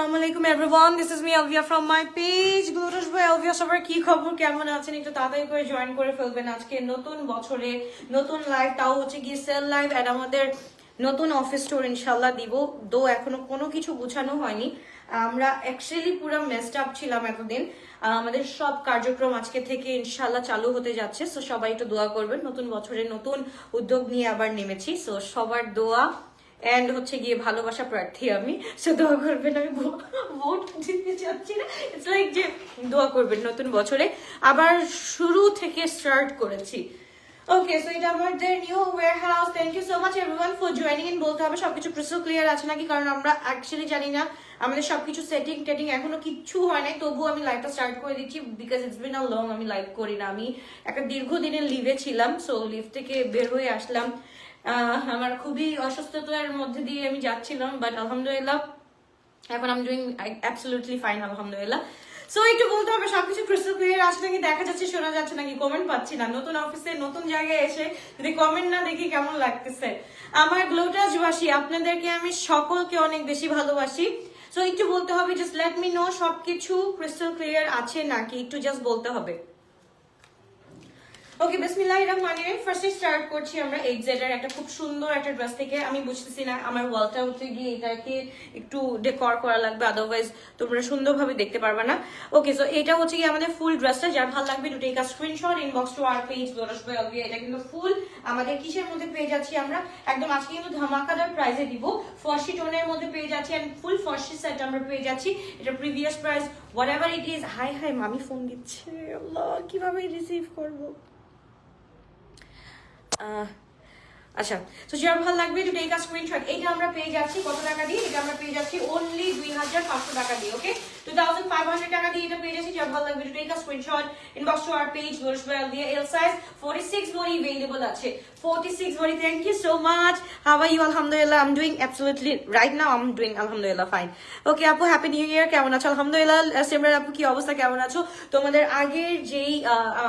Assalamualaikum everyone, this is me Alvia from my page Glorious by Alvia. সবার কি খবর, কেমন আছেন? একটু তাড়াতাড়ি করে জয়েন করে ফেলবেন। আজকে নতুন বছরে নতুন লাইভ, তাও হচ্ছে কি সেল লাইভ, এন্ড আমাদের নতুন অফিস স্টোর ইনশাআল্লাহ দিব। দো এখনো কোনো কিছু গুছানো হয়নি, আমরা অ্যাকচুয়ালি পুরো মেসড আপ ছিলাম এতদিন। আমাদের সব কার্যক্রম আজকে থেকে ইনশাআল্লাহ চালু হতে যাচ্ছে। সো সবাই একটু দোয়া করবেন, নতুন বছরে নতুন উদ্যোগ নিয়ে আবার নেমেছি। সো সবার দোয়া এন্ড হচ্ছে গিয়ে ভালোবাসা প্রার্থী আমি। সো দোয়া করবেন, আমি ভোট দিতে চাচ্ছি না, ইটস লাইক যে দোয়া করবেন নতুন বছরে আবার শুরু থেকে স্টার্ট করেছি। ওকে, সো এটা আমাদের new warehouse. Thank you so much everyone for joining in. বলতে হবে সবকিছু ক্রিস্টাল ক্লিয়ার আছে নাকি, কারণ আমরা অ্যাকচুয়ালি জানি না, আমাদের সবকিছু সেটিং টেটিং এখনো কিচ্ছু হয় নাই, তবুও আমি লাইভটা স্টার্ট করে দিচ্ছি because it's been a long. আমি লাইভ করি না, আমি একটা দীর্ঘদিনের লিভে ছিলাম। সো লিভ থেকে বের হয়ে আসলাম, আমার খুবই অসুস্থতার মধ্যে দিয়ে আমি যাচ্ছিলাম, বাট আলহামদুলিল্লাহ এখন আমি ডুইং অ্যাবসলিউটলি ফাইন আলহামদুলিল্লাহ। সো একটু বলতে হবে সবকিছু ক্রিস্টাল ক্লিয়ার আসে নাকি, দেখা যাচ্ছে শোনা যাচ্ছে নাকি, কমেন্ট পাচ্ছি না। নতুন অফিসে নতুন জায়গায় এসে যদি কমেন্ট না দেখি কেমন লাগতেছে। আমার গ্লোটাসবাসী আপনাদেরকে আমি সকলকে অনেক বেশি ভালোবাসি। সো একটু বলতে হবে, জাস্ট লেট মি নো সবকিছু ক্রিস্টাল ক্লিয়ার আছে নাকি, একটু জাস্ট বলতে হবে। ওকে, বিসমিল্লাহির রহমানির রহিম। ফার্স্টে স্টার্ট করছি আমরা এইচজেড এর একটা খুব সুন্দর একটা ড্রেস থেকে। আমি বুঝতেছি না আমার ওয়ালটা উঠে গিয়ে এটাকে একটু ডেকর করা লাগবে, আদারওয়াইজ তোমরা সুন্দরভাবে দেখতে পারবে না। ওকে, সো এটা হচ্ছে কি আমাদের ফুল ড্রেসটা। যার ভালো লাগবে to take a screenshot, inbox to our page glorious by Alvia. এটা কিন্তু ফুল আমাদের কিসের মধ্যে পেয়ে যাচ্ছি আমরা, একদম আজকে কিন্তু ধামাকাদার প্রাইসে দিব। ফর্সি টোনের মধ্যে পেয়ে যাচ্ছি, এন্ড ফুল ফর্সি সেট আমরা পেয়ে যাচ্ছি। এটা previous price what ever it is. High high, মামি ফোন দিচ্ছে, আল্লাহ কিভাবে রিসিভ করবো। আচ্ছা, তো যার ভালো লাগবে টু টেক আ স্ক্রিনশট। এটা আমরা পেয়ে যাচ্ছি কত টাকা দিয়ে? এটা আমরা পেয়ে যাচ্ছি অনলি 2500 টাকা দিয়ে। ওকে, 2500 টাকা দিয়ে এটা পেয়ে যাচ্ছি। যার ভালো লাগবে to take a screenshot, inbox to our page glorious by Alvia. L size 46 body available আছে, 46 body. Thank you so much. How are you? আলহামদুলিল্লাহ, I am doing absolutely right now, I am doing আলহামদুলিল্লাহ fine. Okay আপু, happy new ইয়ার, কেমন আছো? আলহামদুলিল্লাহ। সিমরান আপু কি অবস্থা, কেমন আছো? তোমাদের আগের যেই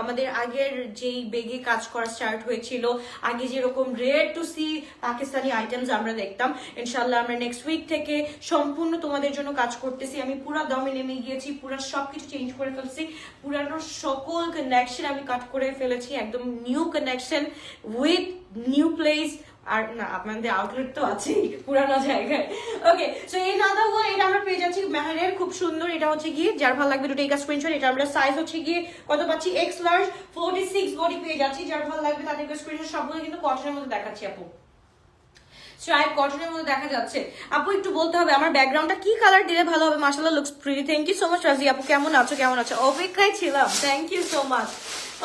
আমাদের আগের যেই বেগে কাজ করা স্টার্ট হয়েছিল, আগে যেরকম রেড টু সি পাকিস্তানি আইটেমস আমরা দেখতাম, ইনশাআল্লাহ আমরা নেক্সট উইক থেকে সম্পূর্ণ তোমাদের জন্য কাজ করতেছি। আমি পুরো দমে নেমে গিয়েছি, পুরো সবকিছু চেঞ্জ করে ফেলছি, পুরানো সকল কানেকশন আমি কাট করে ফেলেছি, একদম new connection with new place. আর না, আপনাদের আউটলেট তো আছেই পুরানো জায়গায়। ওকে, সো এই নাদার ওয়ান, এটা আমরা পেয়ে যাচ্ছি মেহারের, খুব সুন্দর। এটা হচ্ছে গিয়ে যার ভালো লাগবে টু টেক আ স্ক্রিনশট। এটা আমরা সাইজ হচ্ছে গিয়ে কত পাচ্ছি? এক্স লার্জ 46 বডি পেয়ে যাচ্ছি। যার ভালো লাগবে তাদেরকে স্ক্রিনশট। সবগুলো কিন্তু কটনের মধ্যে দেখাচ্ছি আপু, স্ট্রাইপ কটনের মধ্যে দেখা যাচ্ছে। আপু একটু বলতে হবে আমার ব্যাকগ্রাউন্ডটা কি কালার দিলে ভালো হবে? মাশাআল্লাহ, looks pretty. Thank you so much Razi আপু, কেমন আছো? কেমন আছো? অপেক্ষায় ছিলাম, thank you so much.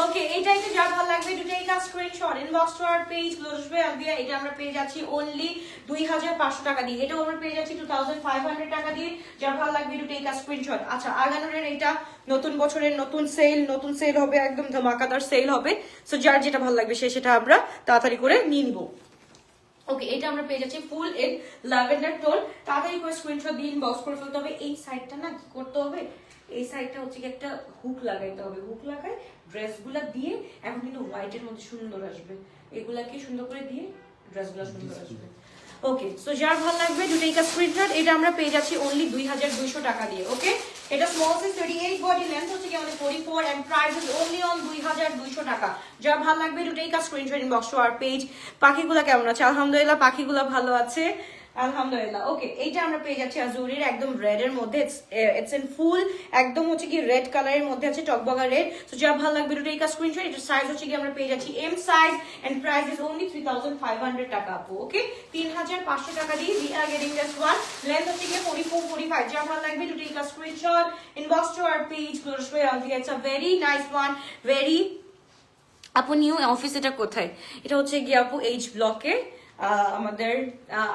Okay, এটা একটু যার ভালো লাগবে to take a screenshot, inbox to our page glorious by Alvia. এটা আমরা পেয়ে যাচ্ছি অনলি 2500 টাকা দিয়ে। এটাও আমরা পেয়ে যাচ্ছি 2500 টাকা দিয়ে। যার ভালো লাগবে টু টেক আ স্ক্রিনশট। আচ্ছা, আগানোরের এটা নতুন বছরের নতুন সেল হবে, একদম ধামাকাদার সেল হবে। সো যার যেটা ভালো লাগবে সেটা আমরা তাড়াতাড়ি করে নিয়ে নিবো। ওকে, এটা আমরা পেয়ে যাচ্ছি ফুল ইন ল্যাভেন্ডার টোন। তাড়াতাড়ি করে স্ক্রিনশট দিয়ে ইনবক্স করে ফেলতে হবে। এই সাইডটা না কি করতে হবে, এই সাইডটা হচ্ছে কি একটা হুক লাগাইতে হবে। হুক লাগাই ড্রেসগুলা দিয়ে এখন কিন্তু হোয়াইটের মধ্যে সুন্দর আসবে, এগুলাকে সুন্দর করে দিয়ে ড্রেসগুলো সুন্দর আসবে। ওকে, সো যার ভালো লাগবে টু টেক আ স্ক্রিনশট। এটা আমরা পেয়ে যাচ্ছি অনলি 2200 টাকা দিয়ে। ওকে, এটা স্মল সাইজ 38 বডি, লেন্থ হচ্ছে কি আমাদের 44 and price is only on 2200 টাকা। যার ভালো লাগবে to take a screenshot, inbox to our page. পাখিগুলা কেমন আছে? আলহামদুলিল্লাহ, পাখিগুলা ভালো আছে আলহামদুলিল্লাহ। ওকে, এইটা আমরা পেয়ে যাচ্ছি আজুরির একদম রেড এর মধ্যে। ইটস ইন ফুল একদম হচ্ছে কি রেড কালারের মধ্যে আছে, টকবগা রেড। সো যার ভালো লাগবে টু টেক আ স্ক্রিনশট। এটা সাইজ হচ্ছে কি আমরা পেয়ে যাচ্ছি M size and price is only 3500 টাকা আপু। ওকে, 3500 টাকা দিয়ে we are getting this one. Length হচ্ছে কি 44 45। যার ভালো লাগবে to take a screenshot, inbox to our page glorious by Alvia. It's a very nice one, very. আপু নিউ অফিস এটা কোথায়? এটা হচ্ছে গিয়ে আপু এইচ ব্লকে আমাদের।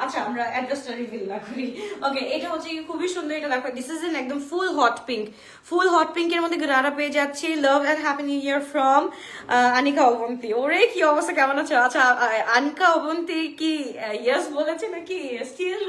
আচ্ছা, আমরা অ্যাড্রেসটা রিভিল না করি। ওকে, এটা হচ্ছে খুবই সুন্দর। এটা দেখো, দিস ইজ এন একদম full hot pink. Full hot পিঙ্কের মধ্যে গারা পেয়ে যাচ্ছি। Love and happy new year from Anika Abanti. ওরে কি অবস্থা, কেমন আছো? আচ্ছা, আনিকা অবন্তী কি ইয়েস বলেছে নাকি স্টিল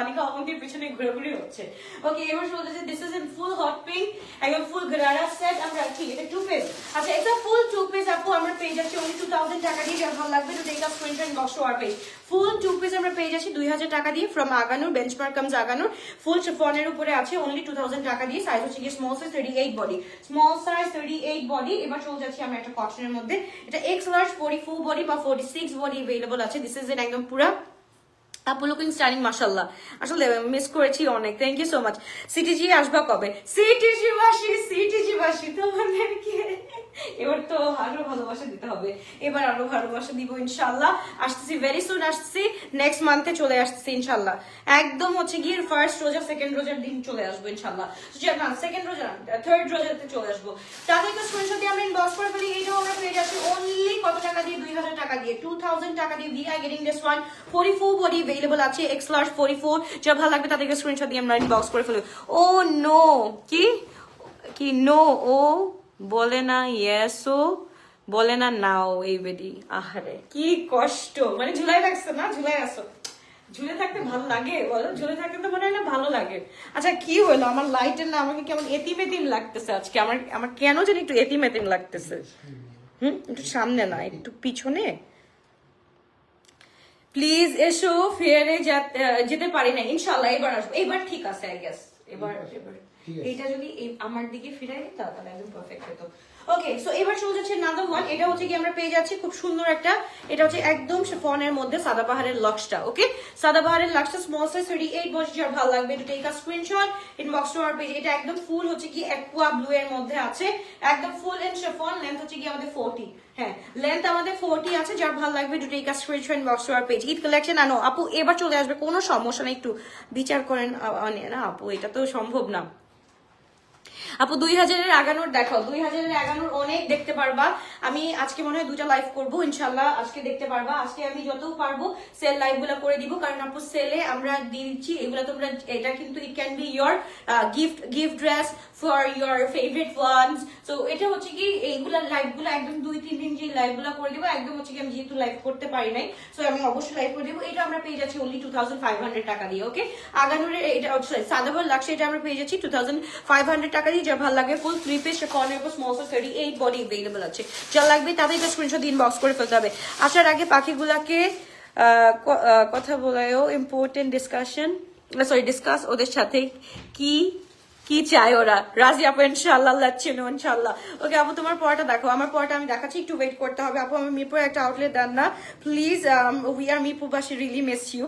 আনিকা অবন্তীর পিছনে ঘুরে হচ্ছে? ওকে, এবার বলেছে this is N full hot pink, একদম ফুল গারা সেট। আমরা কি এটা টু পিস? আচ্ছা, এটা ফুল টু পিস আপু আমরা পেয়ে যাচ্ছি only 2000 টাকা দিয়ে, যার ভালো লাগবে to take a screenshot inbox to our page। Full 2 piece আমরা পেয়ে যাচ্ছি 2000 টাকা দিয়ে from Aganoor, benchmark comes Aganoor, ফুল শিফনের উপরে আছে only 2000 টাকা দিয়ে। সাইজ হচ্ছে কি small size 38 body, small size 38 body. এবার চলে যাচ্ছি আমরা একটা কটনের মধ্যে, এটা এক্স লার্জ 44 বডি বা 46 বডি अवेलेबल আছে। দিস ইজ একদম পুরা আপু লুকিং স্টাইলিং মাশাআল্লাহ, আসলে মিস করেছি অনেক, thank you so much. CTG আসবা কবে? সিটিজি বাসী তোমাদেরকে এবার তো আরো ভালোবাসা দিতে হবে, এবার আরো ভালোবাসা দিব ইনশাআল্লাহ। আসতেছি ভেরি সুন, আসতেছি নেক্সট মান্থে চলে আসতেছি ইনশাআল্লাহ, একদম হচ্ছে গিয়ে ফার্স্ট রোজা সেকেন্ড রোজার দিন চলে আসবো ইনশাআল্লাহ, না সেকেন্ড রোজা না থার্ড রোজাতে চলে আসবো। তাদেরকে স্ক্রিনশট দিয়ে আমরা ইনবক্স করে ফেলি। এইটাও আমরা পেয়ে যাচ্ছি অনলি কত টাকা দিয়ে? 2000 টাকা দিয়ে, 2000 টাকা দিয়ে we are getting this one 44 body available আছে, এক্স লার্জ 44। যা ভালো লাগবে তাদেরকে স্ক্রিনশট দিয়ে আমরা ইনবক্স করে ফেলি। ও নো, কি নো ও বলে না, ইয়েসও বলে না, নাও এই বেডি। আহারে কি কষ্ট, মানে ঝুলাই রাখছে না, ঝুলাই আসো, ঝুলে থাকতে ভালো লাগে বলো? ঝুলে থাকতে তো মনে হয় না ভালো লাগে। আচ্ছা কি হলো আমার লাইটের না, আমাকে কেমন এতিম এতিম লাগতেছে আজকে, আমার কেন জানি একটু এতিম এতিম লাগতেছে। একটু সামনে না একটু পিছনে প্লিজ এসো। ফেয়ারে যেতে পারি না ইনশাল্লাহ, এবার আসবো, এবার ঠিক আছে আই গেস, এবার এইটা যদি আমার দিকে ফিরাই দিত তাহলে একদম পারফেক্ট হতো। ওকে সো এবার চলে যাচ্ছে নাম্বার 1, এটা হচ্ছে কি আমরা পেয়ে যাচ্ছি খুব সুন্দর একটা, এটা হচ্ছে একদম শিফনের মধ্যে সাদাবাহারের লক্সটা। ওকে সাদাবাহারের লক্সটা স্মল সাইজ 38 বডি, যার ভালো লাগবে to take a screenshot inbox to our page. এটা একদম ফুল হচ্ছে কি অ্যাকোয়া ব্লু এর মধ্যে আছে, একদম ফুল এন্ড শিফন। লেন্থ হচ্ছে কি আমাদের 40, হ্যাঁ লেন্থ আমাদের 40 আছে, যার ভালো লাগবে to take a screenshot inbox to our page. Eid collection আনো আপু, এবার চলে আসবে, কোনো সমস্যা নেই, একটু বিচার করেন না আপু, এটা তো সম্ভব না আপু। 2000-এর আগানোর দেখো, 2000-এর আগানোর অনেক দেখতে পারবা। আমি আজকে মনে হয় 2টা লাইভ করবো ইনশাল্লাহ, আজকে দেখতে পারবা। আজকে আমি যত পারবো সেল লাইভ গুলা করে দিব, কারণ আপু সেলে আমরা দিয়ে দিচ্ছি এগুলা তোমরা, এটা কিন্তু it can be your gift dress for your favourite ones. So এটা হচ্ছে কি এইগুলা লাইভ গুলা একদম 2-3 দিন যে লাইভ গুলা করে দিব, একদম হচ্ছে কি আমি যেহেতু লাইভ করতে পারি নাই, সো আমি অবশ্যই লাইভ করে দিব। এটা আমরা পেয়ে যাচ্ছি only 2500 টাকা দিয়ে। ওকে আগানোরের এটা সাদাবার লাক্স, এটা আমরা পেয়ে যাচ্ছি 2500 টাকা দিয়ে। যার ভালো লাগে ফুল 3 পিস শিফনের উপর স্মল সাইজ 38 বডি अवेलेबल আছে, যা লাগবে তাদেরকে স্ক্রিনশট দিয়ে ইনবক্স করে ফেলতে হবে। আসার আগে পাখিগুলাকে কথা বলায়ও ইম্পর্টেন্ট ডিসকাস ওদের সাথে কি চাই ওরা। রাজি আপু ইনশাআল্লাহ, লাচ্ছিনো ইনশাআল্লাহ। ওকে আপু তোমার পড়াটা দেখো, আমার পড়াটা আমি দেখাচ্ছি, একটু ওয়েট করতে হবে আপু। আমি মিরপুরে একটা আউটলেট দেন না প্লিজ, উই আর মিরপুরবাসী রিয়েলি মিস ইউ।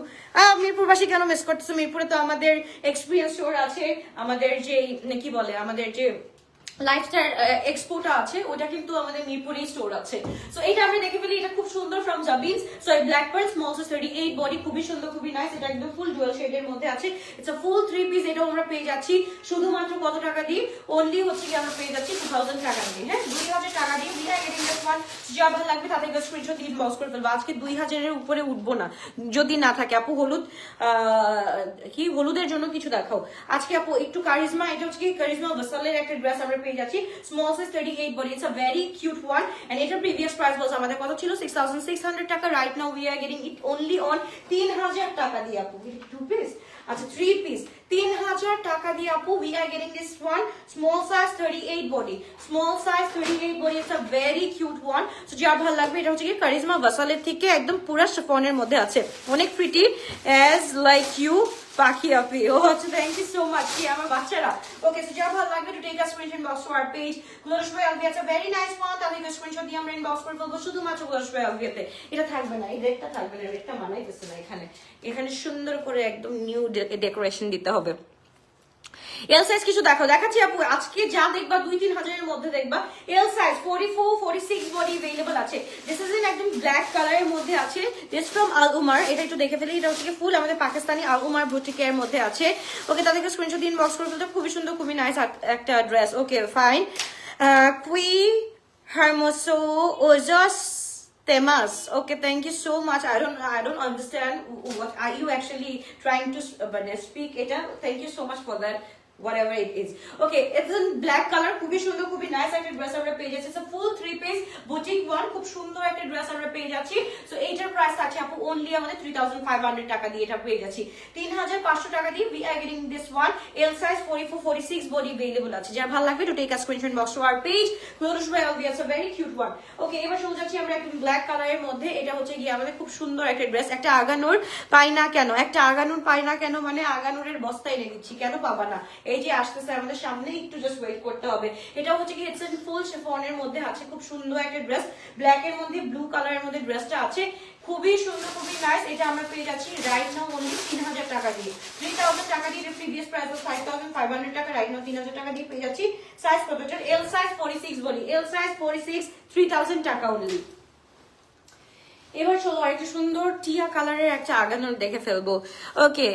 মিরপুরবাসী কেন মিস করতেছে? মিরপুরে তো আমাদের এক্সপিরিয়েন্স স্টোর আছে, আমাদের যে কি বলে আমাদের যে লাইফস্টাইল এক্সপোটা আছে, ওটা কিন্তু আমাদের মিরপুরে স্টোর আছে। সো এটা আমরা দেখে ফেলি, এটা খুব সুন্দর ফ্রম জাবিন্স। সো এই black pearl small size 38 body, খুবই সুন্দর খুবই নাইস। এটা একদম ফুল ডুয়াল শেডের মধ্যে আছে, ইটস আ ফুল 3 পিস। এটাও আমরা পেয়ে যাচ্ছি শুধুমাত্র কত টাকা দিয়ে? অনলি হচ্ছে কি আমরা পেয়ে যাচ্ছি 2000 টাকা দিয়ে, হ্যাঁ 2000 টাকা দিয়ে। বিনা গেটিং দিস ওয়ান, যা ভালো লাগবে তাদেরকে স্ক্রিনশট দিয়ে ইনবক্স করে ফেলবো। আজকে 2000-এর উপরে উঠবো না যদি না থাকে আপু। হলুদের জন্য কিছু দেখাও আজকে আপু, একটু কারিজমা। এটা হচ্ছে কি কারিজমা ভাসালের একটা ড্রেস আমরা পেয়ে যাচ্ছি, small size 38 body. It's a very cute one, and its previous price was আমাদের কত ছিল? 6600 টাকা। Right now we are getting it only on 3000 টাকা দিয়ে আপু। 2 piece, আচ্ছা 3 piece 3000 টাকা দিয়ে আপু। We are getting this one small size 38 body, small size 38 body. It's a very cute one. So যার ভালো লাগবে, এটা হচ্ছে কি কারিজমা ভাসালের থেকে একদম পুরো শিফনের মধ্যে আছে, অনেক প্রিটি as like you পাখি আপি। ও আচ্ছা থ্যাংক ইউ সো মাচ, কি আমার বাচ্চারা। ওকে সো যা ভালো লাগবে to take a screenshot inbox to our page. Glorious by Alvia, it's a very nice one. তাদেরকে স্ক্রিনশট দিয়ে আমরা ইনবক্স করে ফেলবো শুধুমাত্র গ্লোরিশ বয় আলভিয়াতে। এটা থাকবে না, এই রেডটা থাকবে না, রেডটা মানাইতেছে না। এখানে সুন্দর করে একদম নিউ ডেকোরেশন দিতে হবে। এল সাইজ কিছু দেখাচ্ছি আপু। আজকে যা দেখবা 2-3 হাজারের মধ্যে দেখবা। এল সাইজ 44, 46 বডি अवेलेबल আছে। দিস ইজ ইন একদম ব্ল্যাক কালারের মধ্যে আছে। দিস ফ্রম আল উমার, এটা একটু দেখে ফেলি। এটা হচ্ছে ফুল আমাদের পাকিস্তানি আল উমার বুটিকের মধ্যে আছে। ওকে তাদেরকে স্ক্রিনশট দিয়ে ইনবক্স করে ফেলতে, খুবই সুন্দর খুবই নাইস একটা ড্রেস। Okay fine. কুই হারমোসো Ojas temas. Okay, thank you so much. I don't understand what are you actually trying to speak it. Thank you so much for that, whatever it is. Okay, it's in black color, খুবই সুন্দর খুবই nice একটা dress আমরা পেয়ে যাচ্ছি। It's a full 3 piece boutique one, খুব সুন্দর একটা ড্রেস আমরা পেয়ে যাচ্ছি। সো এইটার প্রাইস আছে আপু অনলি আমাদের 3500 টাকা দিয়ে এটা পেয়ে যাচ্ছি। 3500 টাকা দিয়ে we are getting this one. L size 44 46 body available আছে। যার ভালো লাগবে to take a screenshot box to our page. Glorious by LVS, a very cute one. ওকে, এবার চলে যাচ্ছি আমরা একদম ব্ল্যাক কালারের মধ্যে। এটা হচ্ছে গিয়ে আমাদের খুব সুন্দর একটা ড্রেস। একটা আগানোর পাই না কেন, একটা আগানোর পাই না কেন মানে আগানোরের বস্তা এনে দিচ্ছি, কেন পাবা না? এই যে আসতেছে আমাদের সামনে, একটু জাস্ট ওয়েট করতে হবে। এটা হচ্ছে কি ইটস ইন ফুল শিফনের মধ্যে আছে, খুব সুন্দর একটা ড্রেস। ব্ল্যাক এর মধ্যে ব্লু কালারের মধ্যে ড্রেসটা আছে, খুবই সুন্দর, খুবই নাইস। এটা আমরা পেয়ে যাচ্ছি রাইট নাও অনলি 3000 টাকা দিয়ে। 3000 টাকা দিয়ে প্রিভিয়াস প্রাইস ওয়াজ 5500 টাকা, রাইট নাও 3000 টাকা দিয়ে পেয়ে যাচ্ছি। সাইজ কত? এল সাইজ 46 বলি, এল সাইজ 46, 3000 টাকা অনলি। এবার চলো আরেকটা সুন্দর টিয়া কালারের একটা আগানোর দেখে ফেলবো। ওকে,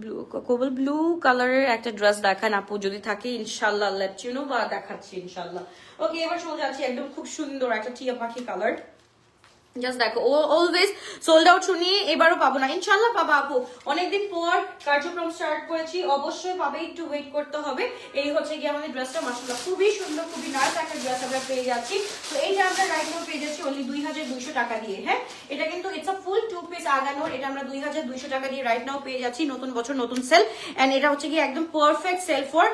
ব্লু কোবল ব্লু কালারের একটা ড্রেস দেখান আপু যদি থাকে, ইনশাল্লাহ লেট ইউ নো, বা দেখাচ্ছি ইনশাল্লাহ। ওকে, এবার চলে যাচ্ছি একদম খুব সুন্দর একটা টিয়া পাখি কালার। জাস্ট দেখো, অলওয়েজ সোল্ড আউট শুনিয়ে এবারও পাবো না, ইনশাল্লাহ পাবা আপু। অনেকদিন পর কার্যক্রম স্টার্ট করেছি, অবশ্যই পাবে, একটু ওয়েট করতে হবে। এই হচ্ছে গিয়ে আমাদের ড্রেসটা, মাশাআল্লাহ খুবই সুন্দর, খুবই নাইস একটা ড্রেস আমরা পেয়ে যাচ্ছি। তো এইটা আমরা রাইট নাও পেয়ে যাচ্ছি অনলি 2200 টাকা দিয়ে। হ্যাঁ, এটা কিন্তু ইটস আ ফুল 2 পিস আগানোর, এটা আমরা 2200 টাকা দিয়ে রাইট নাও পেয়ে যাচ্ছি। নতুন বছর নতুন সেল, এন্ড এটা হচ্ছে গিয়ে একদম পারফেক্ট সেল ফর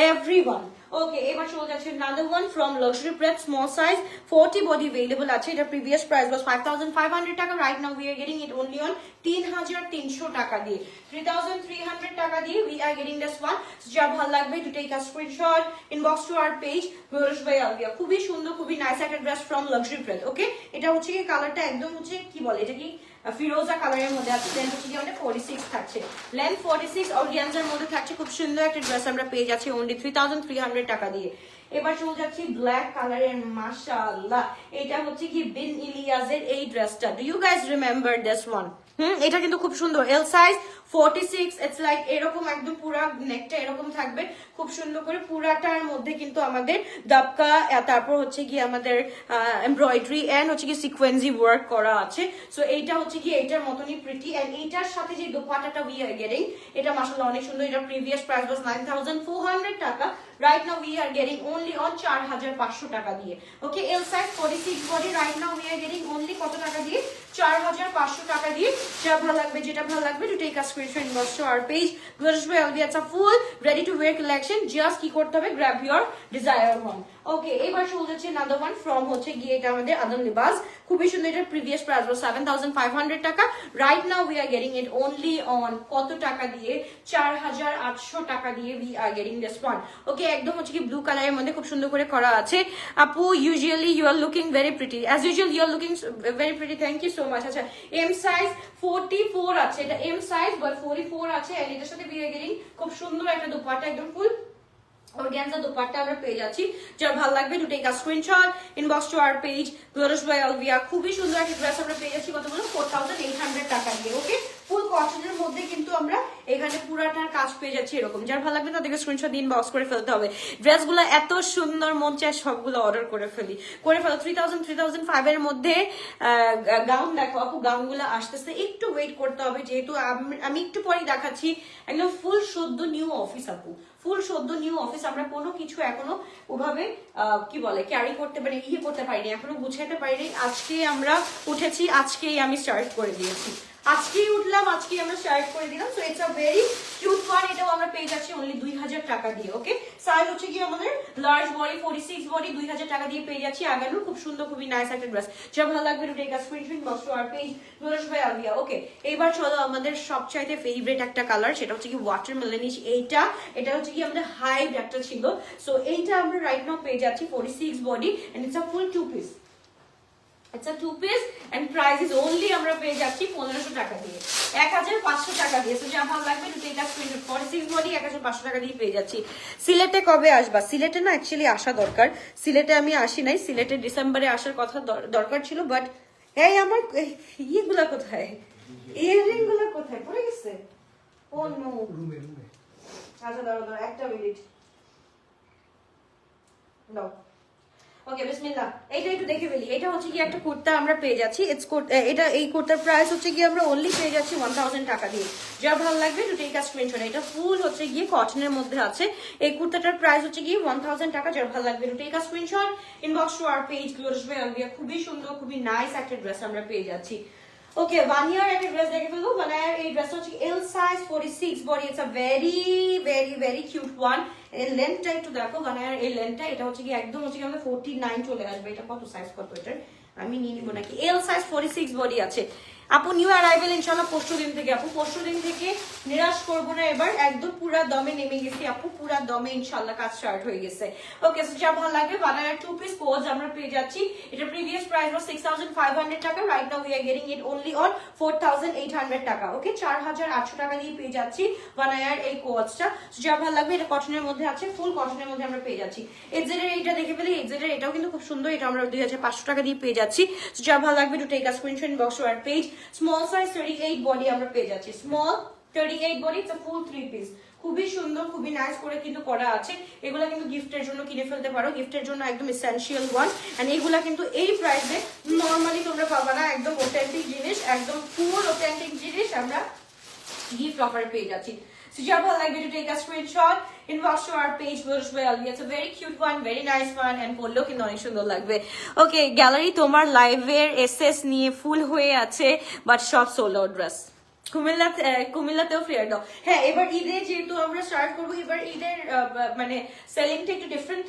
এভরিওয়ান। ওকে, এবার চলে যাচ্ছে another one from Luxury Pret, small size 40 body available আছে। এটা previous price was 5500 টাকা, right now we are getting it only on 3300 টাকা দিয়ে। 3300 টাকা দিয়ে we are getting this one. So যা ভালো লাগবে to take a screenshot, inbox to our page, Glorious by Alvia। খুবই সুন্দর, খুবই নাইস একটা ড্রেস from Luxury Pret। ওকে, এটা হচ্ছে কি কালারটা একদম হচ্ছে কি বলে, এটা কি ফিরোজা কালারের মধ্যে আছে। লেন্থ হচ্ছে কি আমাদের 46 থাকছে, লেন্থ 46 অর্গানজার মধ্যে থাকছে। খুব সুন্দর একটা ড্রেস আমরা পেয়ে যাচ্ছি অনলি 3300 টাকা দিয়ে। এবার চলে যাচ্ছি ব্ল্যাক কালারের, মাশাআল্লাহ এটা হচ্ছে কি বিন ইলিয়াসের এই ড্রেসটা। Do you guys remember this one? এটা কিন্তু খুব সুন্দর, এল সাইজ 46, ইটস লাইক এরকম একদম পুরা নেকটা এরকম থাকবে, খুব সুন্দর করে পুরাটার মধ্যে কিন্তু আমাদের দাবকা, তারপর হচ্ছে কি আমাদের এমব্রয়ডারি এন্ড হচ্ছে কি সিকোয়েন্সি ওয়ার্ক করা আছে। সো এইটা হচ্ছে কি এইটার মতনই প্রিটি, এন্ড এইটার সাথে যে দোপাট্টাটা উই আর গেটিং, এটা মাশাআল্লাহ অনেক সুন্দর। এটা প্রিভিয়াস প্রাইস ওয়াজ 9400 টাকা, right now we are getting only on 4500 টাকা দিয়ে। Okay, L size 46 body, right now we are getting only কত টাকা দিয়ে? 4500 টাকা দিয়ে। যা ভালো লাগবে, যেটা ভালো লাগবে to take a screenshot, inbox to our page. Glorious by Alvia, it's a full ready to wear collection. Just কি করতে হবে, grab your desired one. ওকে, এবার চলে যাচ্ছে another one from হচ্ছে গিয়ে এটা আমাদের আদম লিবাস। খুবই সুন্দর, এটার প্রিভিয়াস প্রাইস was 7500 টাকা, right now we are getting it only on কত টাকা দিয়ে? 4800 টাকা দিয়ে we are getting this one. ওকে, একদম হচ্ছে কি ব্লু কালারের মধ্যে খুব সুন্দর করে করা আছে। আপু usually you are looking very pretty, as usual you are looking very pretty, thank you so much. আচ্ছা, এম সাইজ 44 আছে, এটা এম সাইজ বাট 44 আছে, এন্ড এটার সাথে we are getting খুব সুন্দর একটা দোপাট্টা, একদম ফুল অর্গানজা দোপাট্টা আমরা পেয়ে যাচ্ছি। যার ভালো লাগবে to take a screenshot, inbox to our page, Glorious by Alvia। খুবই সুন্দর একটা ড্রেস আমরা পেয়ে যাচ্ছি, কত বলো? 4800 টাকা দিয়ে। ওকে, ফুল কটনের মধ্যে কিন্তু আমরা এখানে পুরাটার কাজ পেয়ে যাচ্ছি এরকম। যার ভালো লাগবে তাদেরকে স্ক্রিনশট দিয়ে ইনবক্স করে ফেলতে হবে। ড্রেসগুলো এত সুন্দর, মন চায় সবগুলো অর্ডার করে ফেলো। 3005 এর মধ্যে গাউন দেখো আপু, গাউনগুলো আসতেছে, একটু ওয়েট করতে হবে, যেহেতু আমি একটু পরেই দেখাচ্ছি একদম ফুল সদ্য নিউ অফিস আপু, ফুল সদ্য নিউ অফিস। আমরা কোনো কিছু এখনো ওভাবে কি বলে ক্যারি করতে পারি, ইয়ে করতে পারিনি, এখনো গুছাইতে পারিনি। আজকে আমরা উঠেছি, আজকেই আমি স্টার্ট করে দিয়েছি, আজকেই উঠলাম, আজকেই আমরা স্টার্ট করে দিলাম। So it's a very cute one, এটাও আমরা পেয়ে যাচ্ছি অনলি 2000 টাকা দিয়ে। ওকে, সাইজ হচ্ছে কি আমাদের লার্জ বডি 46 বডি, 2000 টাকা দিয়ে পেয়ে যাচ্ছি। আগানো খুব সুন্দর, খুবই নাইস একটা ড্রেস। যা ভালো লাগবে to take a screenshot, box to our page, Glorious by Alvia। ওকে, এবার চলো আমাদের সবচাইতে ফেভারিট একটা কালার, সেটা হচ্ছে কি ওয়াটারমেলনিশ। এটা হচ্ছে কি আমাদের হাইড একটা ছিল। সো এইটা আমরা রাইট নাও পেয়ে যাচ্ছি 46 body, and it's a full 2 piece. It's a 2 piece and price is only আমরা পেয়ে যাচ্ছি 1500 টাকা দিয়ে, 1500 টাকা দিয়ে। সো যা ভালো লাগবে to take a screenshot, 46 body 1500 টাকা দিয়ে পেয়ে যাচ্ছি। সিলেটে কবে আসবা? সিলেটে না অ্যাকচুয়ালি আসা দরকার, সিলেটে আমি আসি নাই, সিলেটে ডিসেম্বরে আসার কথা দরকার ছিল, বাট এই আমার ইয়েগুলা কোথায়, ইয়ারিং গুলো কোথায় পড়ে গেছে? ও নো, রুমে। আচ্ছা দাঁড়াও একটা মিনিট, নাও। ওকে বিসমিল্লাহ, এটা একটু দেখে ফেলি। এটা হচ্ছে কি একটা কুর্তা আমরা পেয়ে যাচ্ছি, এটা এই কুর্তার প্রাইস হচ্ছে কি আমরা অনলি পেয়ে যাচ্ছি 1000 টাকা দিয়ে। যার ভালো লাগবে টু টেক আ স্ক্রিনশট। এটা ফুল হচ্ছে গিয়ে কটনের মধ্যে আছে, এই কুর্তাটার প্রাইস হচ্ছে গিয়ে 1000 টাকা। যার ভালো লাগবে to take a screenshot, inbox to our page glorious by Alvia. খুবই সুন্দর, খুবই নাইস একটা ড্রেস আমরা পেয়ে যাচ্ছি। ওকে, ভানিয়ার একটা ড্রেস দেখে ফেলবো। ভানিয়ার এই ড্রেসটা হচ্ছে এল size 46 body. It's a very very very cute one. এর লেন্থটা একটু দেখো, ভানিয়ার এই লেন্থটা, এটা হচ্ছে কি একদম হচ্ছে কি আমাদের 49 চলে আসবে। এটা কত সাইজ, কত এটার আমি নিয়ে নিবো নাকি? এল সাইজ 46 বডি আছে। আপু নিউ অ্যারাইভেল ইনশাআল্লাহ পরশু দিন থেকে। আপু পরশু দিন থেকে নিরাশ করবো না, এবার একদম পুরা দমে নেমে গেছি আপু, পুরা দমে ইনশাআল্লাহ কাজ স্টার্ট হয়ে গেছে। ওকে, সো যা ভালো লাগবে বানানার 2 পিস কোজ আমরা পেয়ে যাচ্ছি। এটা প্রিভিয়াস প্রাইস was 6500 টাকা, right now we are getting it only on 4800 টাকা। ওকে, 4800 টাকা দিয়ে পেয়ে যাচ্ছি বানানার এই কোজটা। সো যা ভালো লাগবে, এটা কটনের মধ্যে আছে, ফুল কটনের মধ্যে আমরা পেয়ে যাচ্ছি। এজেড এর এইটা দেখে ফেলি, এজেড এর এটাও কিন্তু খুব সুন্দর, এটা আমরা 2500 টাকা দিয়ে পেয়ে যাচ্ছি। সো যা ভালো লাগবে to take a screenshot inbox to our page. Small size 38 body আমরা পেয়ে যাচ্ছি, small 38 body, it's a full 3 piece. খুবই সুন্দর, খুবই নাইস করে কিন্তু করা আছে। এগুলা কিন্তু গিফটের জন্য কিনে ফেলতে পারো, গিফটের জন্য একদম এসেনশিয়াল ওয়ান। এন্ড এগুলা কিন্তু এই প্রাইসে নরমালি তোমরা পাবা না, একদম অথেন্টিক জিনিস, একদম ফুল অথেন্টিক জিনিস আমরা গিফট অফারে পেয়ে যাচ্ছি। So you have like to take a screenshot, inbox to our page as well. It's a very cute one, very nice one, and পড়লেও কিন্তু অনেক সুন্দর লাগবে। ওকে, গ্যালারি তোমার লাইভের এসএস নিয়ে ফুল হয়ে আছে, বাট সব সোল্ড আউট ড্রেস। কুমিল্লাতেও ফেয়ার দাও। হ্যাঁ, এবার ঈদে যেহেতু আমরা স্টার্ট করবো, এবার ঈদের মানে সেলিংটা একটু ডিফারেন্ট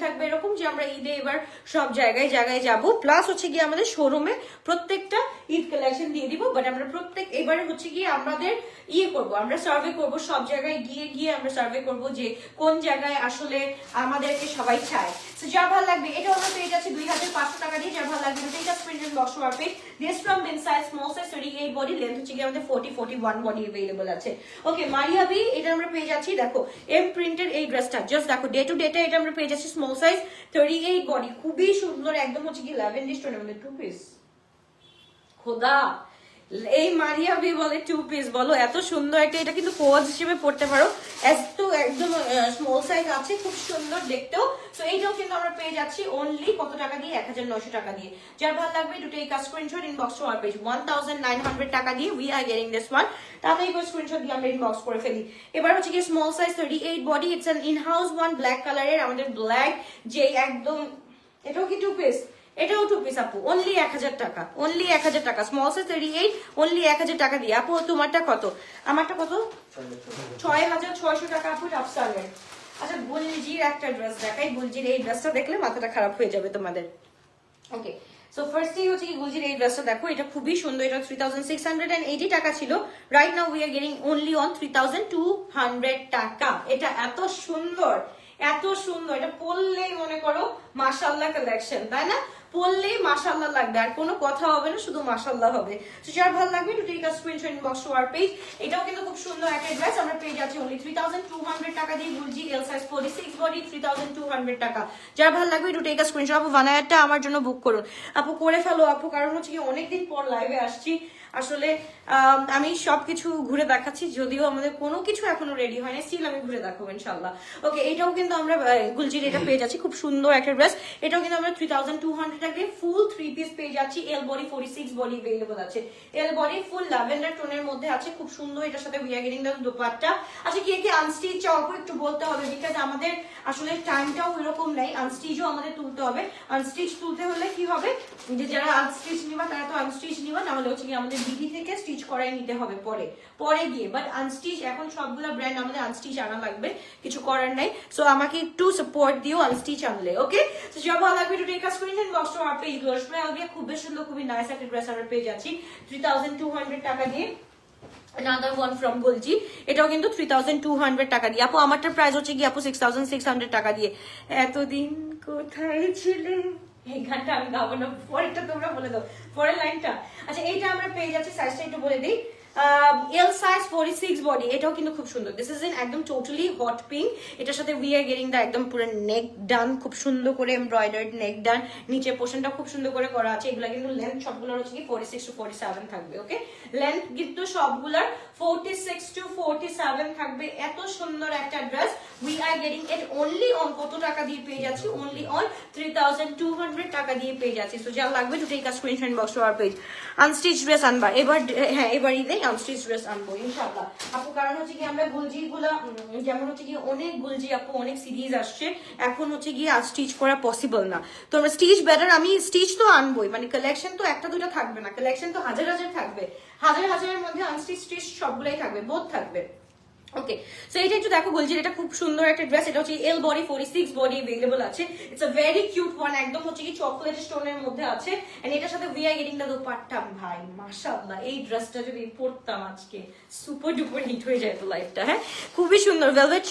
থাকবে এরকম যে আমরা ঈদে এবার সব জায়গায় জায়গায় যাব, প্লাস হচ্ছে গিয়ে আমাদের শোরুমে প্রত্যেকটা ঈদ কালেকশন দিয়ে দিব। বাট আমরা এবারে হচ্ছে গিয়ে আমাদের করবো, আমরা সার্ভে করবো সব জায়গায় গিয়ে আমরা সার্ভে করবো যে কোন জায়গায় আসলে আমাদেরকে সবাই চায়। সো যা ভালো লাগবে, এটা আমরা পেয়ে যাচ্ছি 2500 টাকা দিয়ে। যা ভালো লাগবে এটা printed box our page, this from বিন size small size 38 body, length হচ্ছে গিয়ে আমাদের 41 বডি अवेलेबल আছে। ওকে, মারিয়াবি এটা আমরা পেয়ে যাচ্ছি, দেখো এম প্রিন্টেড এই ড্রেসটা, জাস্ট দেখো ডে টু ডেটা এটা আমরা পেয়ে যাচ্ছি স্মল সাইজ 38 বডি, খুবই সুন্দর, একদম হচ্ছে কি ল্যাভেন্ডার স্টোনের মধ্যে 2 পিস। খোদা, এই মারিয়াবি বলে 2 পিস, বলো এত সুন্দর একটা, এটা কিন্তু কোজ হিসেবে পড়তে পারো, একদম স্মল সাইজ আছে, খুব সুন্দর দেখতেও। সো এইটাও কিন্তু আমরা পেয়ে যাচ্ছি অনলি কত টাকা দিয়ে? 1900 টাকা দিয়ে। যার ভালো লাগবে to take a screenshot inbox to our page, 1900 টাকা দিয়ে we are getting this one. তাহলে এই স্ক্রিনশট দিয়ে আমরা ইনবক্স করে ফেলি। এবার হচ্ছে কি small size 38 body, it's an in house one, black কালারের, আমাদের ব্ল্যাক যে একদম, এটাও কি 2 পিস? এটাও 2 পিস আপু, অনলি 1000 টাকা, অনলি 1000 টাকা, স্মল সাইজ 38, অনলি 1000 টাকা দিয়ে। আপু তোমারটা কত? আমারটা কত? 6600 টাকা আপু, আফসানের। আচ্ছা, গুলজির একটা ড্রেস দেখাই। গুলজির এই ড্রেসটা দেখলে মাথাটা খারাপ হয়ে যাবে তোমাদের। ওকে, সো ফার্স্টলি হচ্ছে কি গুলজির এই ড্রেসটা দেখো, এটা খুবই সুন্দর, এটা 3680 টাকা ছিল, right now we are getting only on 3200 টাকা। এটা এত সুন্দর, এটা পরলেই মনে করো মাশাআল্লাহ কালেকশন, তাই না? পরলেই মাশাআল্লাহ লাগবে, আর কোনো কথা হবে না, শুধু মাশাআল্লাহ হবে। তো যার ভালো লাগবে to take a screenshot inbox to our page. এটাও কিন্তু খুব সুন্দর একটা ড্রেস, আমরা পেয়ে যাচ্ছি অনলি 3200 টাকা দিয়ে। গুলজি এল সাইজ 46 বডি, 3200 টাকা। যার ভালো লাগবে টু টেক আ স্ক্রিনশট। আপু ভানায়ারটা আমার জন্য বুক করুন। আপু করে ফেলো আপু, কারণ হচ্ছে কি অনেকদিন পর লাইভে আসছি, আসলে আমি সবকিছু ঘুরে দেখাচ্ছি, যদিও আমাদের কোনো কিছু এখনো রেডি হয়নি, স্টিল আমি ঘুরে দেখাবো ইনশাল্লাহ। ওকে, এটাও কিন্তু আমরা গুলজির এটা পেয়ে যাচ্ছি, খুব সুন্দর একটা ড্রেস। এটাও কিন্তু আমরা 3200 টাকা দিয়ে ফুল 3 পিস পেয়ে যাচ্ছি। এল বডি 46 বডি अवेलेबल আছে, এল বডি ফুল ল্যাভেন্ডার টোনের মধ্যে আছে, খুব সুন্দর। এটার সাথে we are getting the dupatta. আচ্ছা, কে আনস্টিচ চাও একটু বলতে হবে, বিকজ আমাদের আসলে টাইমটাও এরকম নেই, আনস্টিচও আমাদের তুলতে হবে। আনস্টিচ তুলতে হলে কি হবে, যে যারা আনস্টিচ নিবা তারা তো আনস্টিচ নিবা, নাহলে হচ্ছে কি আমাদের বিডি থেকে স্টিচ করাই নিতে হবে পরে গিয়ে। বাট আনস্টিচ এখন সবগুলা ব্র্যান্ড আমাদের আনস্টিচ আনা লাগবে, কিছু করার নাই। সো আমাকে একটু সাপোর্ট দিও আনস্টিচ আনলে। ওকে, সো যা ভালো লাগবে to take a screenshot box to our page. Glorious by Alvia খুব সুন্দর, খুবই নাইস একটা ড্রেস আমরা পেয়ে যাচ্ছি 3200 টাকা দিয়ে। Another one from Gulji, এটাও কিন্তু 3200 টাকা দিয়ে। আপু আমারটার প্রাইস হচ্ছে কি আপু 6600 টাকা দিয়ে। এতদিন কোথায় ছিলে, এই গানটা আমি গাবো না, পরেরটা তোমরা বলে দাও, পরের লাইনটা। আচ্ছা, এইটা আমরা পেয়ে যাচ্ছি, সাইজটা একটু বলে দিই, এল সাইজ 46 বডি, এটাও কিন্তু খুব সুন্দর। দিস ইজ ইন একদম টোটালি হট পিঙ্ক। এটার সাথে উই আর গেটিং দা একদম পুরো নেক ডান, খুব সুন্দর করে এমব্রয়ডার্ড নেক ডান, নিচের পোর্শনটা খুব সুন্দর করে করা আছে। এগুলা কিন্তু লেন্থ সবগুলোর হচ্ছে কি 46 to 47 থাকবে। ওকে, লেন্থ কিন্তু সবগুলার 46 to 47 থাকবে। এত সুন্দর একটা dress we are getting it only on কত টাকা দিয়ে পেয়ে যাচ্ছি? অনলি অন 3200 টাকা দিয়ে পেয়ে যাচ্ছি। সো যা লাগবে to take a screenshot inbox to our page. Unstitch dress আনবা এবার, হ্যাঁ এবার ঈদে আনস্টিচ ড্রেস আনবো ইনশাআল্লাহ আপু। কারণ হচ্ছে কি আমরা গুলজি গুলা যেমন হচ্ছে কি অনেক গুলজি আপু অনেক সিরিজ আসছে, এখন হচ্ছে গিয়ে আর স্টিচ করা পসিবল না। তো আমরা স্টিচ বেটার, আমি স্টিচ তো আনবোই, মানে কালেকশন তো একটা দুটো থাকবে না, কালেকশন তো হাজার হাজার থাকবে, হাজার হাজারের মধ্যে আনস্টিচ স্টিচ সবগুলাই থাকবে, বোধ থাকবে। ওকে, সো এটা একটু দেখো বলছি, এটা খুব সুন্দর একটা ড্রেস। এটা হচ্ছে এল বডি 46 বডি अवेलेबल আছে। It's a very cute one, একদম হচ্ছে কি চকলেট স্টোনের মধ্যে আছে। এন্ড এটার সাথে we are getting the dupatta. ভাই মাশাআল্লাহ, এই ড্রেসটা যদি পরতাম আজকে সুপার ডুপার হিট হয়ে যেত লাইফটা। হ্যাঁ, খুবই সুন্দর ভেলভেট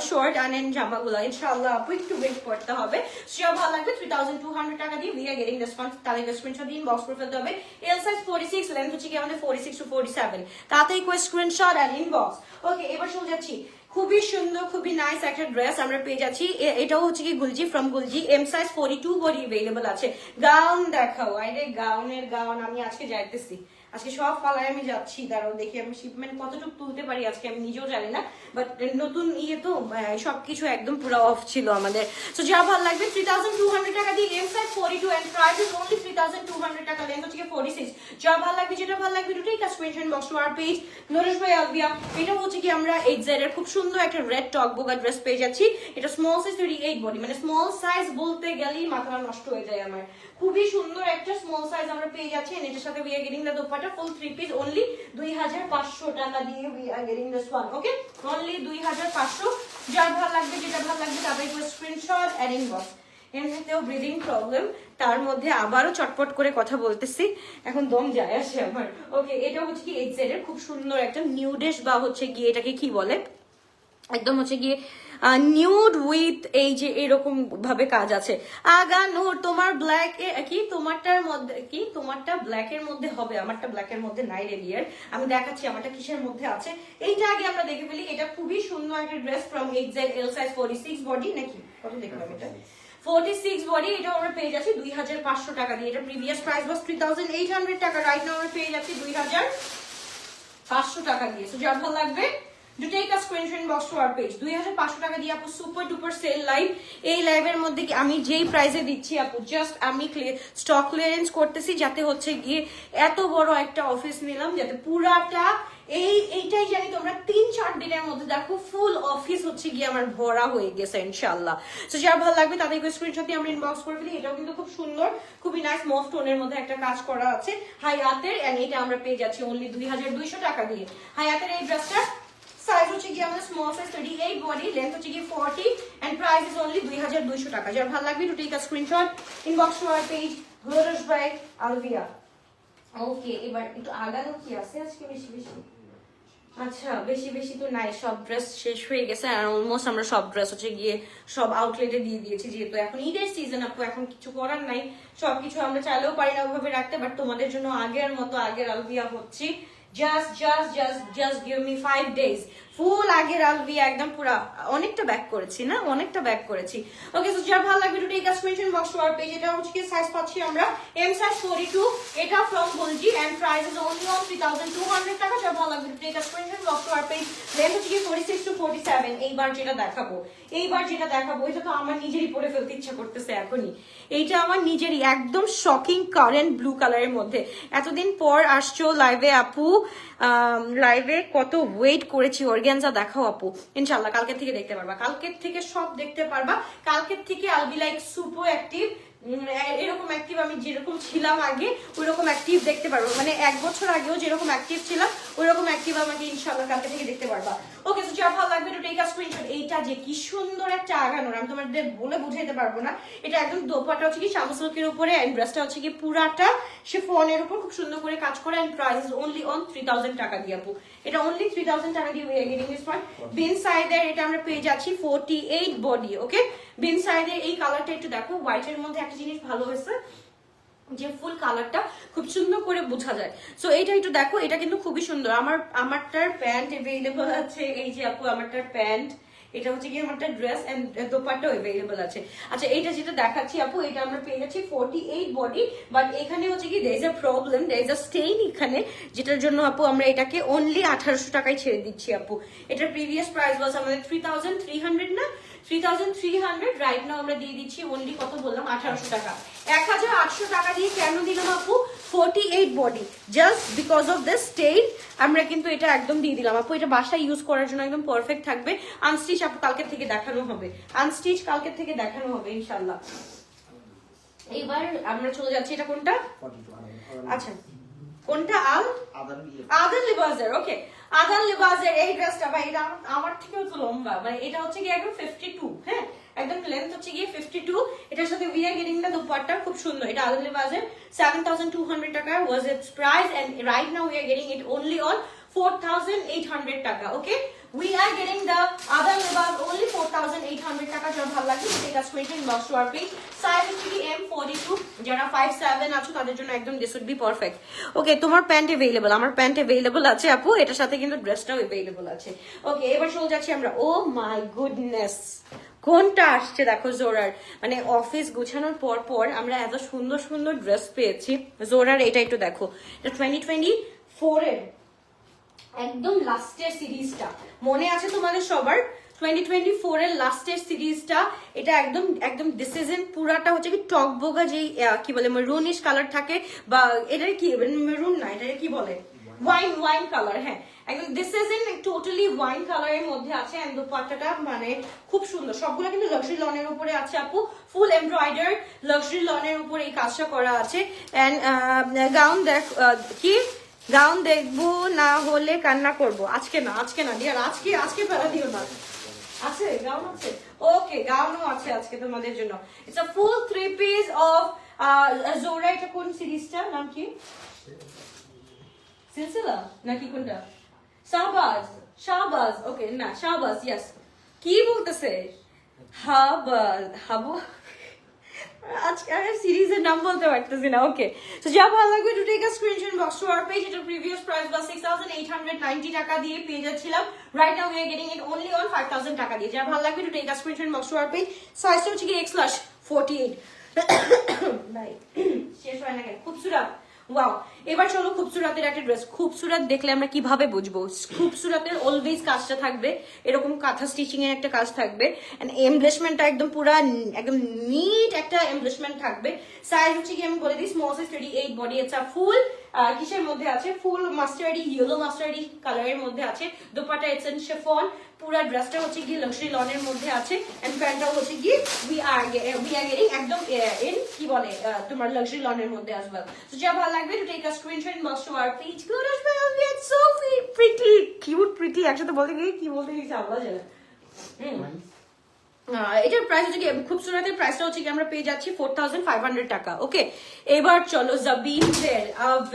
শর্ট আনেন জামাগুলো ইনশাআল্লাহ আপু একটু ওয়েট করতে হবে। সে ভালো লাগবে 3200 টাকা দিয়ে we are getting this one. তাহলে স্ক্রিনশট দিন, বক্স করে ফেলতে হবে। এল সাইজ 46, লেন্থ হচ্ছে কি আমাদের 46 to 47। তাতেই কো স্ক্রিনশট আর ইনবক্স। ওকে, এবার চলে যাচ্ছি, খুবই সুন্দর খুবই নাইস একটা ড্রেস আমরা পেয়ে যাচ্ছি। এটাও হচ্ছে কি Gucci, from Gucci, M size 42 body available আছে। গাউন দেখাও, আরে গাউনের গাউন আমি আজকে যাইতেছি, আজকে সব ফালায় আমি যাচ্ছি। দাঁড়াও দেখি আমি শিপমেন্ট কতটুকু তুলতে পারি আজকে, আমি নিজেও জানি না, বাট নতুন ইয়ে তো সবকিছু একদম পুরো অফ ছিল আমাদের। সো যা ভালো লাগবে 3200 টাকা দিয়ে M size 42 and price is only 3200 টাকা, লেন্থ হচ্ছে 46। যা ভালো লাগবে, যেটা ভালো লাগবে দুটোই কাজ screenshot box to our page নরেশ ভাই আলবিয়া। এটা হচ্ছে কি আমরা এক্সাইড এর খুব সুন্দর একটা রেড টক বোকা ড্রেস পেয়ে যাচ্ছি। এটা স্মল সাইজ 38 বডি, মানে স্মল সাইজ বলতে গেলেই মাথা নষ্ট হয়ে যায় আমার। খুবই সুন্দর একটা স্মল সাইজ আমরা পেয়ে যাচ্ছি। এটার সাথে we are getting the dupatta full 3 piece only 2500 টাকা দিয়ে we are getting this one. Okay, only 2500। যার ভালো লাগবে, যেটা ভালো লাগবে তাদের স্ক্রিনশট এড ইনবক্স। এমনিতেও ব্রিদিং প্রবলেম, তার মধ্যে আবারও চটপট করে কথা বলতেছি, এখন দম যায় আসে আমার। ওকে, এটা হচ্ছে কি এক্সেড এর খুব সুন্দর একটা নিউডেশ বা হচ্ছে গিয়ে এটাকে কি বলে, একদম হচ্ছে গিয়ে নিউড উইথ এই যে এরকম ভাবে কাজ আছে। আগানোর তোমার ব্ল্যাক কি তোমারটার মধ্যে কি, তোমারটা ব্ল্যাক এর মধ্যে হবে, আমারটা ব্ল্যাক এর মধ্যে নাই রে ডিয়ার, আমি দেখাচ্ছি আমারটা কিসের মধ্যে আছে। এইটা আগে আমরা দেখে ফেলি। এটা খুবই সুন্দর একটা ড্রেস ফ্রম এক্সেড, এল সাইজ 46 বডি, নাকি কত দেখলাম এটা 46 বডি। এটা আমরা পেয়ে যাচ্ছি 2500 টাকা দিয়ে। এটা প্রিভিয়াস প্রাইস ওয়াজ 3800 টাকা, রাইট নাও আমরা পেয়ে যাচ্ছি 2500 টাকা দিয়ে। সো যার ভালো লাগবে do take a screenshot inbox to our page. 2500 টাকা দিয়ে আপু সুপার ডুপার সেল লাইভ। এই লাইভের মধ্যে কি আমি যেই প্রাইসে দিচ্ছি আপু, জাস্ট আমি স্টক ক্লিয়ারেন্স করতেছি, যাতে হচ্ছে গিয়ে এত বড় একটা অফিস নিলাম যাতে পুরাটা এইটাই জানি তোমরা 3-4 দিনের মধ্যে দেখো ফুল অফিস হচ্ছে গিয়ে আমার ভরা হয়ে গেছে ইনশাআল্লাহ। সো যার ভালো লাগবে তাদেরকে স্ক্রিনশট দিয়ে আমরা ইনবক্স করে ফেলি। এটাও কিন্তু খুব সুন্দর, খুবই নাইস মফ টোনের মধ্যে একটা কাজ করা আছে হায়াতের, এন্ড এটা আমরা পেয়ে যাচ্ছি অনলি 2200 টাকা দিয়ে। হায়াতের এই ড্রেসটা সাইজ হচ্ছে কি আমাদের স্মল সাইজ 38 বডি, লেন্থ হচ্ছে কি 40 এন্ড প্রাইস ইজ অনলি 2200 টাকা। যার ভালো লাগবে to take a screenshot inbox to our page নরেশ ভাই আলভিয়া। ওকে, এবার একটু আগানো কি আছে আজকে বেশি বেশি? আচ্ছা, বেশি বেশি তো নাই, সব ড্রেস শেষ হয়ে গেছে আর অলমোস্ট আমরা সব ড্রেস হচ্ছে গিয়ে সব আউটলেটে দিয়ে দিয়েছি, যেহেতু এখন ঈদের সিজন আপু, এখন কিছু করার নাই, সবকিছু আমরা চাইলেও পারি না ওইভাবে রাখতে, বাট তোমাদের জন্য আগের মতো আগের আলভিয়া হচ্ছি। just give me 5 days ফুল আগের আলভিয়া, একদম পুরা অনেকটা ব্যাক করেছি না, অনেকটা ব্যাক করেছি। ওকে, সো যার ভালো লাগবে to take a screenshot box to our page. এটা হচ্ছে কি সাইজ পাচ্ছি আমরা এম সাইজ 42, এটা ফ্রম গুলজি and price is only on 3200 টাকা। যার ভালো লাগবে to take a screenshot box to our page. Length হচ্ছে কি 46 to 47। এইবার যেটা দেখাবো এটা তো আমার নিজেরই পরে ফেলতে ইচ্ছা করতেছে এখনই। এইটা আমার নিজেরই একদম শকিং কারেন্ট ব্লু কালারের মধ্যে। এতদিন পর আসছো লাইভে আপু, লাইভে কত ওয়েট করেছি। অর্গানজা দেখাও আপু, ইনশাআল্লাহ কালকে থেকে দেখতে পারবা, কালকের থেকে সব দেখতে পারবা। কালকের থেকে I'll be like super active, এরকম অ্যাক্টিভ আমি যেরকম ছিলাম আগে ওই রকম অ্যাক্টিভ দেখতে পারবো, মানে 1 বছর আগেও যেরকম অ্যাক্টিভ ছিলাম ওই রকম অ্যাক্টিভ আমাকে ইনশাআল্লাহ কালকে থেকে দেখতে পারবা। ওকে, সো যা ভালো লাগবে টু টেক আ স্ক্রিনশট। এইটা যে কি সুন্দর একটা আগানোর, আমি তোমাদের বলে বুঝাইতে পারবো না। এটা একদম দোপাটা হচ্ছে কি শামা সিল্কের উপরে, এন্ড ড্রেসটা হচ্ছে কি পুরাটা শিফনের উপর খুব সুন্দর করে কাজ করে, and price is only on 3000 টাকা দিয়ে আপু। এটা অনলি 3000 টাকা দিয়ে we are getting this one. বিন সাইডের এটা আমরা পেয়ে যাচ্ছি 48 বডি। ওকে, বিন সাইডের এই কালারটা একটু দেখো, হোয়াইটের মধ্যে একটা জিনিস ভালো হয়েছে, যে ফুল কালারটা খুব সুন্দর করে বোঝা যায়। সো এইটা একটু দেখো, এটা কিন্তু খুবই সুন্দর। আমারটার প্যান্ট अवेलेबल আছে, এই যে আপু আমারটার প্যান্ট, এটা হচ্ছে কি আমারটা ড্রেস এন্ড দোপাট্টাও अवेलेबल আছে। আচ্ছা এইটা যেটা দেখাচ্ছি আপু, এটা আমরা পেয়ে যাচ্ছি 48 বডি, বাট এখানে হচ্ছে কি there is a problem, there is a stain এখানে, যেটার জন্য আপু আমরা এটাকে অনলি 1800 টাকায় ছেড়ে দিচ্ছি আপু। এটার প্রিভিয়াস প্রাইস ওয়াজ আমাদের 3300 না, 3300, রাইট নাও আমরা দিয়ে দিচ্ছি অনলি কত বললাম, 1800 টাকা। 1800 টাকা দিয়ে কেন দিলাম আপু? 48 body, just because of this stain আমরা কিন্তু এটা একদম দিয়ে দিলাম আপু। এটা বাসায় ইউজ করার জন্য একদম পারফেক্ট থাকবে। আনস্টিচ আপু কালকে থেকে দেখানো হবে, আনস্টিচ কালকে থেকে দেখানো হবে ইনশাআল্লাহ। এবার আমরা চলে যাচ্ছি, এটা কোনটা? আচ্ছা কোনটা? আদান লিবাজের। ওকে, আদান লিবাজের এই ড্রেসটা ভাই, এটা আমার থেকেও তো লম্বা, মানে এটা হচ্ছে কি একদম 52, হ্যাঁ একদম লেন্থ হচ্ছে গিয়ে 52। এটার সাথে we are getting the dupatta, খুব সুন্দর। এটা আদান লিবাজের 7200 টাকা was its price, and right now we are getting it only on 4800 টাকা। ওকে, we are getting the other libas only 4800 টাকা। যারা ভালো লাগে take a screenshot inbox to our page। size হচ্ছে কি M42, যারা 57 আছো তাদের জন্য একদম this would be perfect। ওকে, তোমার প্যান্ট अवेलेबल, আমার প্যান্ট अवेलेबल আছে আপু, এটার সাথে কিন্তু ড্রেসটাও अवेलेबल আছে। ওকে, এবার চলে যাচ্ছি আমরা। ও মাই গুডনেস, কোনটা আসছে দেখো জোরার, মানে অফিস গুছানোর পর পর আমরা এত সুন্দর সুন্দর ড্রেস পেয়েছি জোরার। এটা একটু দেখো, এটা 2024 এর একদম লাস্টের সিরিজটা, মনে আছে তোমাদের সবার? 2024 এর লাস্টের সিরিজটা এটা, একদম একদম ডিসিজন পুরাটা হচ্ছে কি টকবোগা, যেই কি বলে মেরুনিশ কালার থাকে, বা এটা কি মেরুন না, এটা কি বলে ওয়াইন কালার, হ্যাঁ একদম this is in totally wine কালারের মধ্যে আছে। এন্ড দুপাট্টাটা মানে খুব সুন্দর, সবগুলো কিন্তু লাক্সারি লনের উপরে আছে আপু, ফুল এমব্রয়ডার লাক্সারি লনের উপরে এই কাজটা করা আছে। এন্ড গাউন দেখ কি, গাউন দেখবো না হলে কান্না করবো। আজকে না ডিয়ার, আজকে ফেলা দিও না, আছে গাউন আছে। ওকে, গাউনও আছে আজকে তোমাদের জন্য। It's a full 3 piece of জোরা। এটা কোন সিরিজটার নাম কি? সিলসিলা নাকি কোনটা? শাহবাজ। ওকে, না শাহবাজ, ইয়েস। কি বলতেছে? হাবু আজকে আমি সিরিজের নাম বলতে পারতেছি না। ওকে, সো যা ভালো লাগবে to take a screenshot box to our page. এটার প্রিভিয়াস প্রাইস was 6890 টাকা দিয়ে পেয়ে যাচ্ছিলাম, right now we are getting it only on 5000 টাকা দিয়ে। যা ভালো লাগবে to take a screenshot box to our page. সাইজটা হচ্ছে কি X/48 ভাই শেষ হয় না কেন? খুবসুরত, ওয়াও। এবার চলো খুবসুরতের একটা ড্রেস। খুবসুরত দেখলে আমরা কিভাবে বুঝবো? খুবসুরতের অলওয়েজ কাজটা থাকবে, এরকম কাঁথা স্টিচিং এর একটা কাজ থাকবে, এন্ড এমব্লেসমেন্টটা একদম পুরা একদম নিট একটা এমব্লেসমেন্ট থাকবে। সাইজ হচ্ছে কি আমি বলে দিই, স্মল সাইজ 38 বডি। এটা ফুল কিসের মধ্যে আছে? ফুল মাস্টার্ডি, ইয়েলো মাস্টার্ডি কালারের মধ্যে আছে। দোপাট্টা ইটস ইন শিফন, পুরা ড্রেসটা হচ্ছে কি লাক্সারি লনের মধ্যে আছে, এন্ড প্যান্টটাও হচ্ছে কি উই আর গেটিং একদম ইন কি বলে তোমার লাক্সারি লনের মধ্যে as well। সো যা ভালো লাগবে to take a screenshot inbox to our page. Good as well, we are so pretty, cute, একসাথে বলতে গিয়ে কি বলতে গেছি আল্লাহ জানে। এটার প্রাইস হচ্ছে কি, খুবসুরতের প্রাইসটা হচ্ছে কি আমরা পেয়ে যাচ্ছি 4500 টাকা। ওকে, এবার চলো জাবিনদের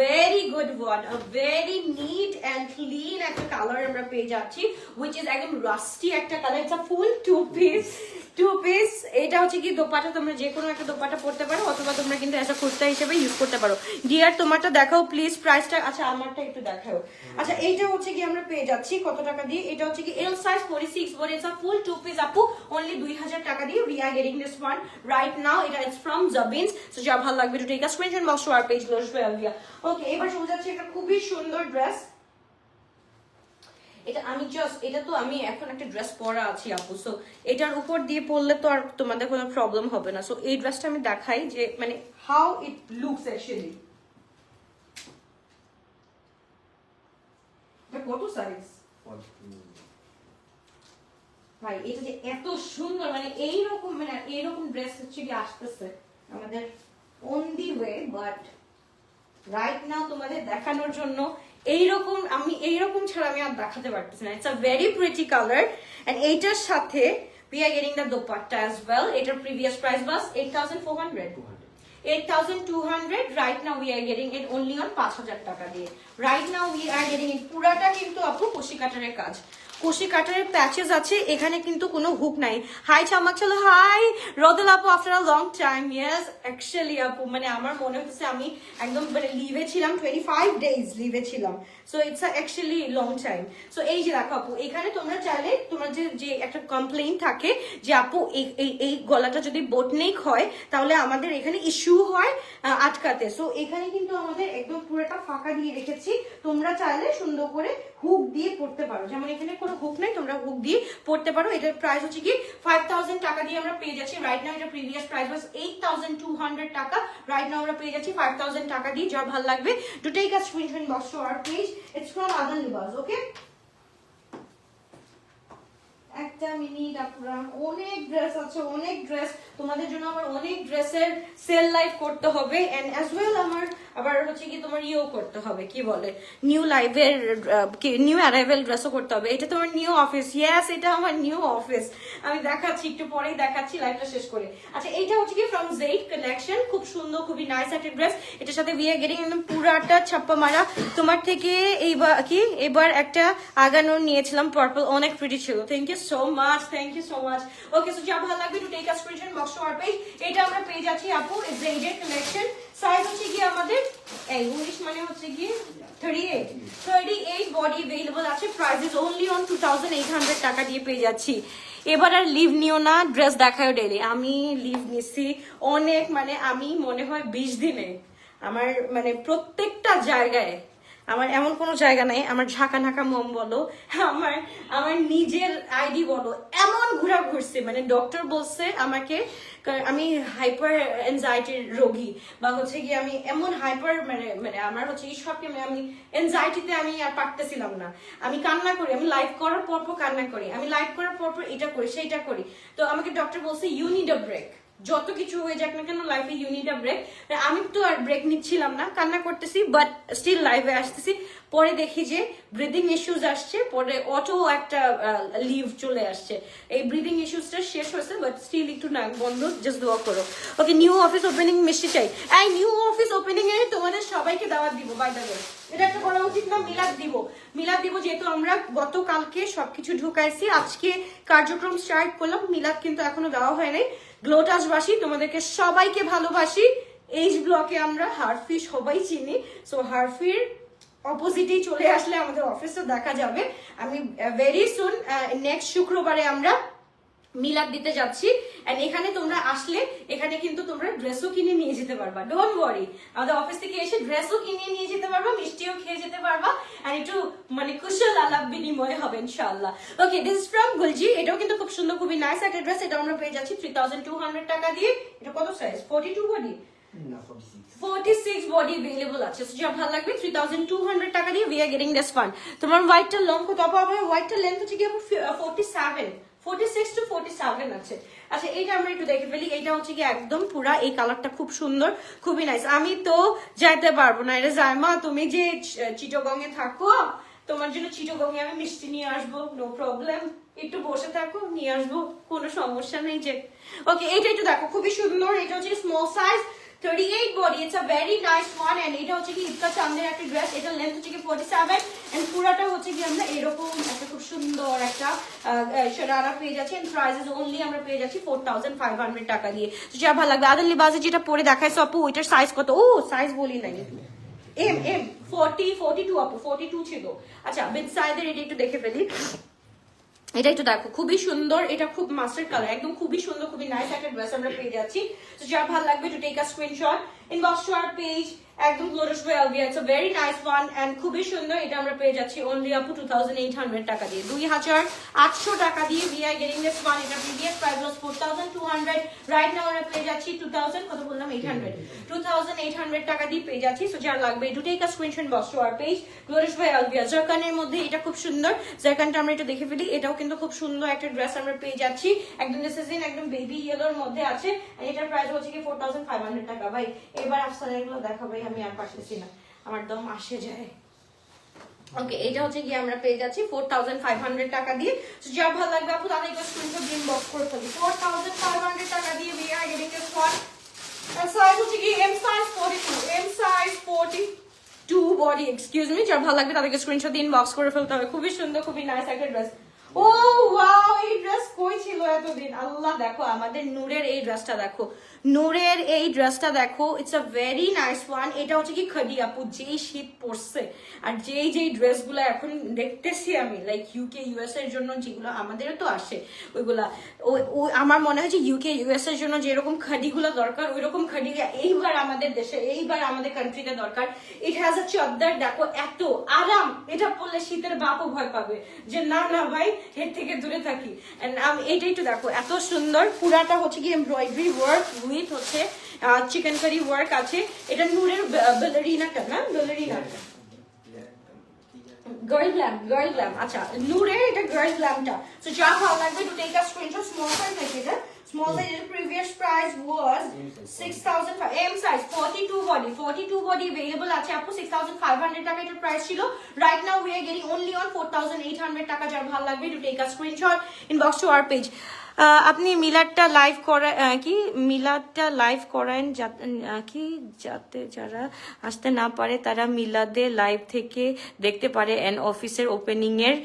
very good one, very neat and clean একটা কালার আমরা পেয়ে যাচ্ছি, হুইচ ইজ একদম রাস্টি একটা colour. It's a full two piece. এটা হচ্ছে কি দোপাট্টা, তোমরা যে কোনো একটা দোপাট্টা পড়তে পারো, অথবা তোমরা কিন্তু একটা কুর্তা হিসেবে ইউজ করতে পারো। ডিয়ার তোমারটা দেখাও প্লিজ, প্রাইসটা। আচ্ছা আমারটা একটু দেখাও। আচ্ছা এইটা হচ্ছে কি আমরা পেয়ে যাচ্ছি কত টাকা দিয়ে? এটা হচ্ছে কি এল size 46 body. It's a full 2 piece আপু, অনলি 2000 টাকা দিয়ে we are getting this one right now. এটা is from Zabins। সো যা ভালো লাগবে to take a screenshot box to our page লোজওয়ালিয়া। ওকে, এবার চলে যাচ্ছে একটা খুবই সুন্দর ড্রেস। এটা তো আমি এখন একটা ড্রেস পরা আছি আপু, সো এটার উপর দিয়ে পরলে তো আর তোমাদের কোনো প্রবলেম হবে না। সো এই ড্রেসটা আমি দেখাই যে মানে হাউ ইট লুকস অ্যাকচুয়ালি। এটা কত সাইজ ভাই? এটা যে এত সুন্দর, মানে এইরকম ড্রেস হচ্ছে কি আসতেছে আমাদের on the way, but right now তোমাদের দেখানোর জন্য আমি এইরকম ছাড়া আমি আর দেখাতে পারতেছি না। It's a very pretty colour, and এইটার সাথে we are getting the dupatta as well. এটার previous price was 8200 right now we are getting it only on 5000 টাকা দিয়ে। right now we are getting it পুরাটা কিন্তু আপু কুশি কাটারের কাজ, কুশি কাটারের প্যাচেস আছে, এখানে কিন্তু কোনো হুক নাই। হাই চামাক চলো, হাই রদল আপু, after a long time. Yes actually আপু, মানে আমার মনে হচ্ছে আমি একদম মানে লিভে ছিলাম, 25 days লিভে ছিলাম। So it's actually long time. So এই যে দেখো আপু, এখানে তোমরা চাইলে তোমার যে একটা কমপ্লেইন থাকে যে আপু এই গলাটা যদি বোটনেক হয় তাহলে আমাদের এখানে ইস্যু হয় আটকাতে। সো এখানে কিন্তু আমাদের একদম পুরোটা ফাঁকা দিয়ে রেখেছি, তোমরা চাইলে সুন্দর করে হুক দিয়ে পড়তে পারো। যেমন এখানে কোনো হুক নাই, তোমরা হুক দিয়ে পড়তে পারো। এটার প্রাইস হচ্ছে কি 5000 টাকা দিয়ে আমরা পেয়ে যাচ্ছি রাইট নাও। এটা প্রিভিয়াস প্রাইস ওয়াজ 8200 টাকা, রাইট নাও আমরা পেয়ে যাচ্ছি 5000 টাকা দিয়ে। যার ভালো লাগবে to take a screenshot box to our page. It's from Adan Libas. ওকে, একটা মিনিট আপুরা, অনেক ড্রেস আছে, অনেক ড্রেস তোমাদের জন্য। আমার অনেক ড্রেসের সেল লাইভ করতে হবে, এন্ড অ্যাজ ওয়েল আমার আবার হচ্ছে কি তোমার ইও করতে হবে, কি বলে নিউ লাইভের নিউ অ্যারাইভেল ড্রেসও করতে হবে। এটা তোমার নিউ অফিস। ইয়েস, এটা আমার নিউ অফিস। আমি দেখাচ্ছি, একটু পরেই দেখাচ্ছি লাইভটা শেষ করে। আচ্ছা, এইটা হচ্ছে কি ফ্রম জেড কালেকশন, খুব সুন্দর, খুবই নাইস একটা ড্রেস। এটার সাথে উই আর গেটিং একদম পুরাটা ছাপ্পা মারা। তোমার থেকে এবার একটা আগানোর নিয়েছিলাম পার্পল, অনেক প্রিটি ছিল। Thank you so much, thank you so much. Okay, so যা ভালো লাগবে to take a screenshot box to our page. এটা আমরা পেয়ে যাচ্ছি আপু জেডের কালেকশন। সাইজ হচ্ছে কি আমাদের এই 19 মানে হচ্ছে কি 38 বডি अवेलेबल আছে। প্রাইস ইজ অনলি অন 2800 টাকা দিয়ে পেয়ে যাচ্ছি। এবার আর লিভ নিও না, ড্রেস দেখাও ডেলি। আমি লিভ নিছি অনেক, মানে আমি মনে হয় 20 দিনে আমার মানে প্রত্যেকটা জায়গায়, আমার এমন কোনো জায়গা নাই, আমার ঝাঁকা নাকা মম বলো, আমার নিজের আইডি বলো, এমন ঘোরা ঘুরছে। মানে ডক্টর বলছে আমাকে আমি হাইপার এনজাইটির রোগী, বা হচ্ছে কি আমি এমন হাইপার মানে আমার হচ্ছে এই সব আমি এনজাইটিতে আমি আর পারতেছিলাম না। আমি কান্না করি, আমি লাইভ করার পর কান্না করি, আমি লাইভ করার পর এটা করি সেইটা করি। তো আমাকে ডক্টর বলছে ইউ নিড আ ব্রেক। যত কিছু হয়ে যাক না কেন লাইফে ইউ নিড আ ব্রেক। আমি তো আর ব্রেক নিচ্ছিলাম না, কান্না করতেছি, বাট স্টিল লাইভে আসতেছি। পরে দেখি যে ব্রিদিং ইস্যুস আসছে, পরে অটো একটা লিভ চলে আসছে। এই ব্রিদিং ইস্যুসটা শেষ হয়েছে, বাট স্টিল একটু নাক বন্ধ, জাস্ট দোয়া করো। ওকে, নিউ অফিস ওপেনিং মিষ্টি চাই। এই নিউ অফিস ওপেনিং এ তোমাদের সবাইকে দাওয়াত দিব। বাই দ্য ওয়ে, এটা একটা করা উচিত না? মিলাদ দিব যেহেতু আমরা গতকালকে সবকিছু ঢুকাইছি, আজকে কার্যক্রম স্টার্ট করলাম। মিলাদ কিন্তু এখনো দেওয়া হয় নাই। গ্লোটাসবাসী তোমাদেরকে সবাইকে ভালোবাসি। এইচ ব্লকে আমরা হারফি সবাই চিনি। সো হারফির অপোজিটেই চলে আসলে আমাদের অফিসও দেখা যাবে। আমি ভেরি সুন নেক্সট শুক্রবারে আমরা মিলাদ দিতে যাচ্ছি। এন্ড এখানে তোমরা আসলে এখানে কিন্তু তোমরা ড্রেসও কিনে নিয়ে যেতে পারবা। ডোন্ট ওয়ারি, আমাদের অফিস থেকে এসে ড্রেসও কিনে নিয়ে যেতে পারবা, মিষ্টিও খেয়ে যেতে পারবা, এন্ড একটু মানে কুশল আলাপ বিনিময় হবে ইনশাআল্লাহ। ওকে, দিস ইজ ফ্রম গুলজি। এটাও কিন্তু খুব সুন্দর, খুবই নাইস একটা ড্রেস। এটা আমরা পেয়ে যাচ্ছি 3200 টাকা দিয়ে। এটা কত সাইজ? 42 বডি, 46 বডি अवेलेबल আছে। সো যা ভালো লাগবে 3200 টাকা দিয়ে we are getting this fun. তোমার হোয়াইটটা লং কত? আপনার হোয়াইটটা লেন্থ হচ্ছে কি 47, 46 to 47 আছে। আচ্ছা, এইটা আমরা একটু দেখে ফেলি। এইটা হচ্ছে কি একদম পুরা, এই কালারটা খুব সুন্দর, খুবই নাইস। আমি তো যাইতে পারবো না, এটা জায়মা তুমি যে চিটাগং এ থাকো, তোমার জন্য চিটাগং এ আমি মিষ্টি নিয়ে আসবো, নো প্রবলেম। একটু বসে থাকো, নিয়ে আসবো, কোনো সমস্যা নেই যে। ওকে, এইটা একটু দেখো, খুবই সুন্দর। এটা হচ্ছে small size, 38 body. It's a very nice one. And এটা হচ্ছে কি ইফতা চাঁদের একটা ড্রেস। এটা লেন্থ হচ্ছে কি 47 and পুরাটা হচ্ছে কি আমরা এরকম একটা খুব সুন্দর একটা শরারা পেয়ে যাচ্ছি। এন্ড প্রাইস অনলি আমরা পেয়ে যাচ্ছি 4500 টাকা দিয়ে। তো যা ভালো লাগবে। আদান লিবাজে যেটা পরে দেখাইছো আপু, ওইটার সাইজ কত? ও সাইজ বলি নাই, এম 42 আপু, 42 ছিল। আচ্ছা, বিগ সাইজের এটা একটু দেখে ফেলি। এটা একটু দেখো, খুবই সুন্দর। এটা খুব মাস্টার কালার, একদম খুবই সুন্দর, খুবই নাইস একটা ড্রেস আমরা পেয়ে যাচ্ছি। তো যার ভালো লাগবে to take a screenshot, inbox to our page. একদম গ্লোটাস by Alvia, it's a very nice one and খুবই সুন্দর। এটা আমরা পেয়ে যাচ্ছি অনলি আপু 2800 টাকা দিয়ে, 2800 টাকা দিয়ে we are getting this one. এটা প্রিভিয়াস প্রাইস ওয়াজ 4200, রাইট নাও আমরা পেয়ে যাচ্ছি 2000 কত বললাম 2800 টাকা দিয়ে পেয়ে যাচ্ছি। সো যার লাগবে to take a screenshot, box to our page. গ্লোটাস বাই আলভিয়া জারকানের মধ্যে এটা খুব সুন্দর। জারকানটা আমরা এটা দেখে ফেলি। এটাও কিন্তু খুব সুন্দর একটা ড্রেস আমরা পেয়ে যাচ্ছি। একদম দিস ইজ ইন একদম বেবি ইয়েলোর মধ্যে আছে। এটার প্রাইস হচ্ছে কি 4500 টাকা। ভাই এবার আফসানের গুলো দেখা, ভাই আমি আর পারতেছি না, আমার দম আসে যায়। ওকে, এটা হচ্ছে কি আমরা পেয়ে যাচ্ছি 4500 টাকা দিয়ে। সো যা ভালো লাগবে আপু তাদের একটা স্ক্রিনশট দিন, বক্স করে ফেলি। 4500 টাকা দিয়ে we are getting this one. Size হচ্ছে কি M size 42 body, excuse me. যার ভালো লাগবে তাদেরকে স্ক্রিনশট দিন, বক্স করে ফেলতে হবে। খুবই সুন্দর, খুবই নাইস একটা ড্রেস। ও ওয়াও, এই ড্রেস কই ছিল এতদিন? আল্লাহ, দেখো আমাদের নূরের এই ড্রেসটা দেখো, নূরের এই ড্রেসটা দেখো, it's a very nice one. এটা হচ্ছে কি খাদি আপু, যেই শীত পড়ছে আর যেই ড্রেসগুলো এখন দেখতেছি আমি, লাইক ইউকে ইউএস এর জন্য যেগুলো আমাদেরও তো আসে ওইগুলা, আমার মনে হয় যে ইউকে ইউএস এর জন্য যেরকম খাদিগুলো দরকার ওই রকম খাদি এইবার আমাদের দেশে, এইবার আমাদের কান্ট্রিতে দরকার। ইট হ্যাজ আ চাদর, দেখো এত আরাম, এটা পরলে শীতের বাপও ভয় পাবে যে না না ভাই এর থেকে দূরে থাকি। এইটাই তো দেখো এত সুন্দর, পুরাটা হচ্ছে কি এমব্রয়ডারি ওয়ার্ক উইথ হচ্ছে চিকেন কারি ওয়ার্ক আছে। এটা নূরের বেলারিনাটা না, বেলারিনা গার্ল গ্ল্যাম, আচ্ছা নূরের এটা গার্ল গ্ল্যামটা। সো যা ভালো লাগবে to take a screenshot, small size আছে এটা, small size. The previous price was 6,000 m size 42 body available আছে আপু, 6,500 টাকা এটার প্রাইস ছিল। Right now we are getting only on 4,800 টাকা। যার ভালো লাগবে to take a screenshot, inbox to our page. আপনি মিলাদটা লাইভ করা কি মিলাদটা লাইভ করেন কি, যাতে যারা আসতে না পারে তারা মিলাদে লাইভ থেকে দেখতে পারে এন্ড অফিসের ওপেনিং এর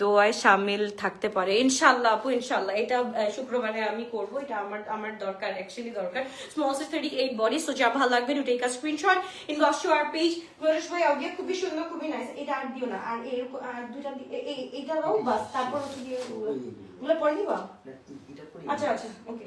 দোয়ায় শামিল থাকতে পারে। ইনশাআল্লাহ আপু, ইনশাআল্লাহ এটা শুক্রবারে আমি করব, এটা আমার দরকার, অ্যাকচুয়ালি দরকার। Small size 38 body. সো যা ভালো লাগবে to take a screenshot, inbox to our page. গরেশ ভাই আগে খুবই সুন্দর, খুবই নাইস। এটা আর দিও না, আর এরকম আর দুইটা এইটা দাও বাস, তারপর হচ্ছে কি ওগুলো পরে দিবা। আচ্ছা আচ্ছা ওকে।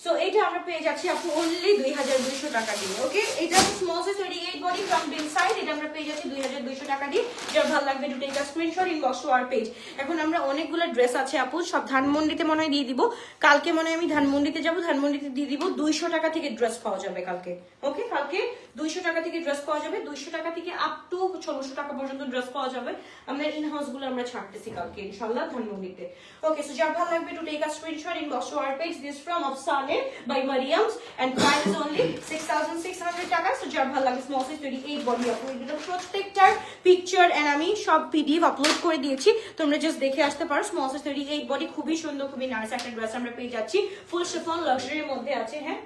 সো এটা আমরা পেয়ে যাচ্ছি আপু অনলি 2,200 টাকা দিয়ে। ওকে, এটা small size 38 body from big size, এটা আমরা পেয়ে যাচ্ছি 2,200 টাকা দিয়ে। যার ভালো লাগবে to take a screenshot, inbox to our page. এখন আমরা অনেকগুলো ড্রেস আছে আপু, সব ধানমন্ডিতে মনে হয় দিয়ে দিব। কালকে মনে হয় আমি ধানমন্ডিতে যাব, ধানমন্ডিতে দিয়ে দিব। 200 টাকা থেকে ড্রেস পাওয়া যাবে কালকে। ওকে, কালকে 200 টাকা থেকে ড্রেস পাওয়া যাবে, 200 টাকা থেকে আপ টু 600 টাকা পর্যন্ত ড্রেস পাওয়া যাবে। আমরা ইন হাউস গুলো আমরা ছাড়তেছি কালকে ইনশাআল্লাহ ধানমন্ডিতে। ওকে, সো যার ভালো লাগবে to take a screenshot, inbox to our page. This from আফসানে by Mariam's and price is only 6,600 টাকা। সো যার ভালো লাগে স্মল সাইজ 38 বডি আপু, এগুলো প্রত্যেকটার পিকচার এন্ড আমি সব পিডিএফ আপলোড করে দিয়েছি, তোমরা জাস্ট দেখে আসতে পারো। স্মল সাইজ 38 বডি, খুবই সুন্দর, খুবই নাইস একটা ড্রেস আমরা পেয়ে যাচ্ছি, ফুল শিফন লাক্সারির মধ্যে আছে। হ্যাঁ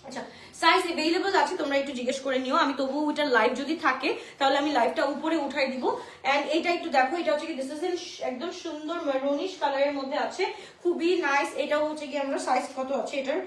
আচ্ছা, সাইজ अवेलेबल আছে, তোমরা একটু জিজ্ঞেস করে নিও। আমি তবু ওটা লাইভ যদি থাকে তাহলে আমি লাইভটা উপরে উঠাই দিব। এন্ড এটা একটু দেখো, এটা হচ্ছে কি দিস ইজ একদম সুন্দর মেরুনিশ কালারের মধ্যে আছে, খুবই নাইস। এটা হচ্ছে কি আমরা সাইজ কত আছে এটার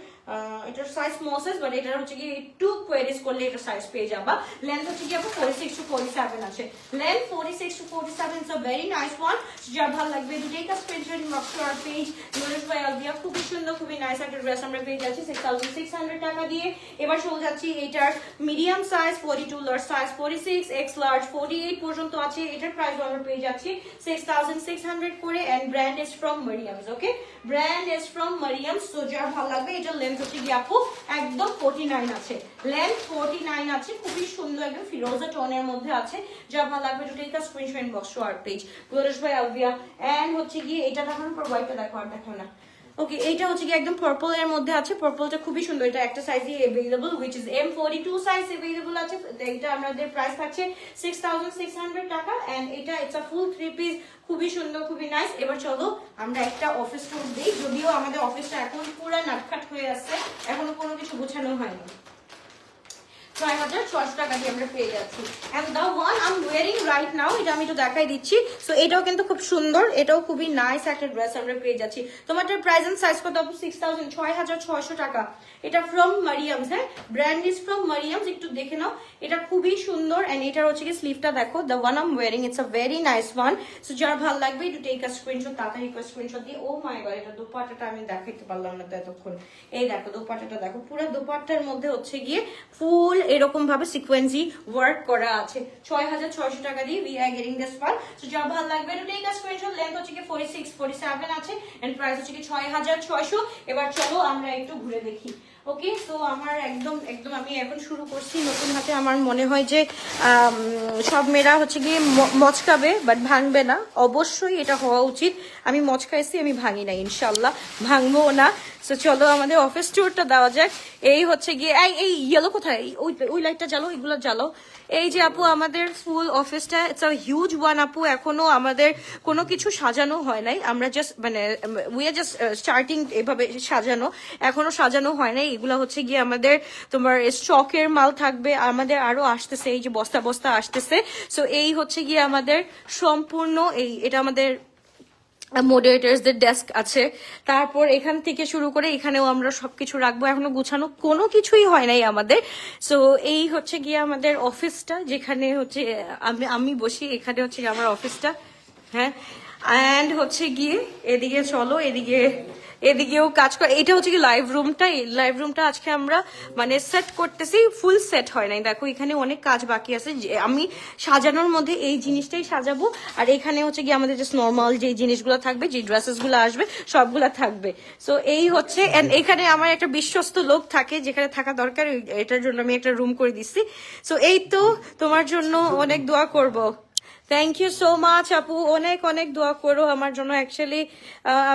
সাইজ স্মল সাইজ, বাট এটার হচ্ছে কি একটু কোয়ারিজ করলে এটা সাইজ পেয়ে যাবা। লেন্থ হচ্ছে কি আপু 46 to 47 আছে, length 46 to 47, so very nice one. যার ভালো লাগবে to take a screenshot, inbox to our page. নুরুশ ভাই আলবিয়া, খুবই সুন্দর, খুবই নাইস একটা ড্রেস আমরা পেয়ে যাচ্ছি 6,600 টাকা দিয়ে। এবার চলে যাচ্ছি এটার medium size 42, large size 46, x large 48 পর্যন্ত আছে। এটার প্রাইস আমরা পেয়ে যাচ্ছি 6,600 করে। And brand is from Maryam's. Okay, brand is from Maryam's. So যার ভালো লাগবে, এটা লেন্থ হচ্ছে কি আপু একদম 49 আছে, লেন্থ 49 আছে, খুবই সুন্দর একদম ফিরোজা টোনের মধ্যে আছে। যার ভালো লাগবে to take a screenshot, inbox to our page. নুরুশ ভাই আলবিয়া। এন্ড হচ্ছে কি এটা দেখানোর পর হোয়াইটটা দেখো, আর দেখো না। ওকে, এইটা হচ্ছে কি একদম পার্পল এর মধ্যে আছে, পার্পলটা খুবই সুন্দর। এটা একটা সাইজই अवेलेबल which is M42 সাইজ अवेलेबल আছে। এটা আমাদের প্রাইস থাকছে 6,600 টাকা। এন্ড এটা ইটস আ ফুল 3 পিস, খুবই সুন্দর, খুবই নাইস। এবার চলো আমরা একটা অফিস ট্যুর দেই, যদিও আমাদের অফিসটা এখন পুরো নাটখাট হয়ে আছে, এখনো কোনো কিছু গোছানো হয়নি। 6,600 টাকা দিয়ে আমরা পেয়ে যাচ্ছি। And the one I am wearing right now, এটা আমি একটু দেখাই দিচ্ছি। সো এটাও কিন্তু খুব সুন্দর, এটাও খুবই নাইস একটা ড্রেস আমরা পেয়ে যাচ্ছি। তোমাদের প্রাইস এন্ড সাইজ কত আপু? 6,600 টাকা। এটা ফ্রম মারিয়ামস। হ্যাঁ, ব্র্যান্ড ইজ ফ্রম মারিয়ামস, একটু দেখে নাও। এটা খুবই সুন্দর। এন্ড এটার হচ্ছে কি স্লিভটা দেখো, the one I am wearing, it's a very nice one. So যার ভালো লাগবে টু টেক আ স্ক্রিনশট, তাড়াতাড়ি করে স্ক্রিনশট দিয়ে। ও মাই গড, এটা দোপাট্টাটা আমি দেখাইতে পারলাম না এতক্ষণ। এই দেখো দোপাট্টাটা দেখো, পুরো দোপাট্টার মধ্যে হচ্ছে গিয়ে ফুল এরকম ভাবে সিকোয়েন্সি ওয়ার্ক করা আছে। 6,600 টাকা দিয়ে we are getting this one. So যা ভালো লাগবে to take a screenshot. Length হচ্ছে কি 46, 47 আছে। এন্ড প্রাইস হচ্ছে কি 6,600। এবার চলো আমরা একটু ঘুরে দেখি। ওকে, সো আমার একদম আমি এখন শুরু করছি নতুন হাতে। আমার মনে হয় যে সব মেয়েরা হচ্ছে গিয়ে মচকাবে, বাট ভাঙবে না। অবশ্যই এটা হওয়া উচিত। আমি মচকাইছি, আমি ভাঙি না, ইনশাল্লাহ ভাঙবো না। সো চলো আমাদের অফিস ট্যুরটা দেওয়া যাক। এই হচ্ছে গিয়ে এই ইয়েলো কোথায়, ওই লাইটটা জ্বালো, এগুলো জ্বালো। এই যে আপু আমাদের ফুল অফিসটা, ইটস আ হিউজ ওয়ান আপু। এখনো আমাদের কোনো কিছু সাজানো হয় নাই, আমরা just we are just starting এভাবে সাজানো, এখনো সাজানো হয় নাই। এগুলো হচ্ছে গিয়ে আমাদের তোমার স্টকের মাল থাকবে, আমাদের আরো আসতেছে, এই যে বস্তা বস্তা আসতেছে। সো এই হচ্ছে গিয়ে আমাদের সম্পূর্ণ এটা আমাদের মডারেটরসদের ডেস্ক আছে, তারপর এখান থেকে শুরু করে এখানেও আমরা সবকিছু রাখবো। এখনো গুছানো কোনো কিছুই হয় নাই আমাদের। সো এই হচ্ছে গিয়ে আমাদের অফিসটা, যেখানে হচ্ছে আমি বসি, এখানে হচ্ছে গিয়ে আমার অফিসটা। হ্যাঁ, অ্যান্ড হচ্ছে গিয়ে এদিকে চলো, এদিকেও কাজ করে। এটা হচ্ছে কি লাইভ রুমটা, এই লাইভ রুমটা আজকে আমরা মানে সেট করতেছি, ফুল সেট হয় নাই, দেখো এখানে অনেক কাজ বাকি আছে। আমি সাজানোর মধ্যে এই জিনিসটাই সাজাবো, আর এখানে হচ্ছে কি আমাদের জাস্ট নর্মাল যে জিনিসগুলো থাকবে, যে ড্রেসেস গুলো আসবে সবগুলা থাকবে। সো এই হচ্ছে, এন্ড এখানে আমার একটা বিশ্বস্ত লোক থাকে, যেখানে থাকা দরকার, এটার জন্য আমি একটা রুম করে দিচ্ছি। সো এই তো, তোমার জন্য অনেক দোয়া করবো। থ্যাংক ইউ সো মাচ আপু, অনেক অনেক দোয়া করো আমার জন্য। অ্যাকচুয়ালি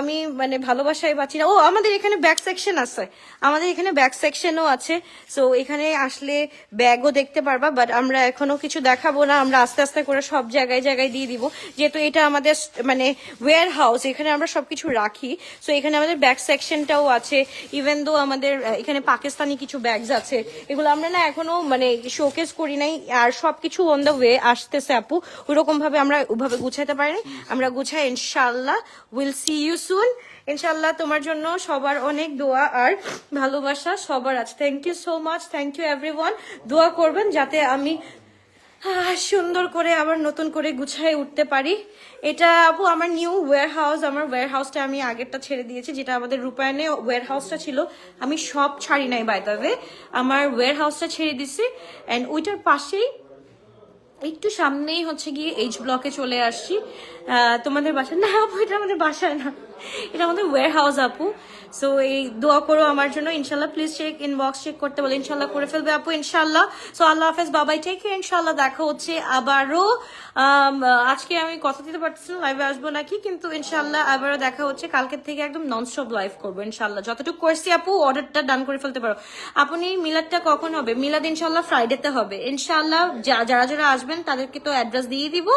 আমি মানে ভালোবাসায় বাঁচি না। ও আমাদের এখানে ব্যাক সেকশন আছে, আমাদের এখানে ব্যাক সেকশনও আছে। সো এখানে আসলে ব্যাগও দেখতে পারবা, বাট আমরা এখনো কিছু দেখাবো না, আমরা আস্তে আস্তে করে সব জায়গায় জায়গায় দিয়ে দিব, যেহেতু এটা আমাদের মানে ওয়্যার হাউস, এখানে আমরা সবকিছু রাখি। সো এখানে আমাদের ব্যাক সেকশনটাও আছে। ইভেন দো আমাদের এখানে পাকিস্তানি কিছু ব্যাগস আছে, এগুলো আমরা না এখনো মানে শোকেস করি নাই, আর সবকিছু অন দ্য ওয়ে আসতেছে আপু। ওইরকম ভাবে আমরা ওইভাবে গুছাইতে পারিনি, আমরা গুছাই ইনশাল্লাহ। উইল সি ইউ সুন ইনশাল্লাহ। তোমার জন্য সবার অনেক দোয়া আর ভালোবাসা সবার আছে। Thank you so much, thank you everyone. দোয়া করবেন যাতে আমি সুন্দর করে আবার নতুন করে গুছাই উঠতে পারি। এটা আপু আমার নিউ ওয়্যার হাউস, আমার ওয়্যার হাউসটা আমি আগেরটা ছেড়ে দিয়েছি, যেটা আমাদের রূপায়ণে ওয়্যার হাউসটা ছিল, আমি সব ছাড়ি নাই বাই দ্য ওয়ে, আমার ওয়্যার হাউসটা ছেড়ে দিছি। অ্যান্ড ওইটার পাশেই একটু সামনেই হচ্ছে গিয়ে এইচ ব্লকে চলে আসছি। তোমাদের বাসা না আপু, এটা আমাদের বাসায় না, এটা আমাদের ওয়্যার হাউস আপু। সো এই দোয়া করো আমার জন্য ইনশাল্লাহ। প্লিজ চেক ইনবক্স চেক করতে বলে, ইনশাল্লাহ করে ফেলবে আপু ইনশাল্লাহ। সো আল্লাহ হাফেজ, বাবাই, টেক কেয়ার, ইনশাল্লাহ দেখা হচ্ছে আবারও। আজকে আমি কথা দিতে পারতেছি না লাইভে আসবো নাকি, কিন্তু ইনশাল্লাহ আবারও দেখা হচ্ছে। কালকের থেকে একদম ননস্টপ লাইভ করবো ইনশাল্লাহ, যতটুকু করছি আপু অর্ডারটা ডান করে ফেলতে পারো। আপনি মিলাদটা কখন হবে? মিলাদ ইনশাল্লাহ ফ্রাইডেতে হবে ইনশাল্লাহ। যারা যারা আসবেন তাদেরকে তো অ্যাড্রেস দিয়ে দিব,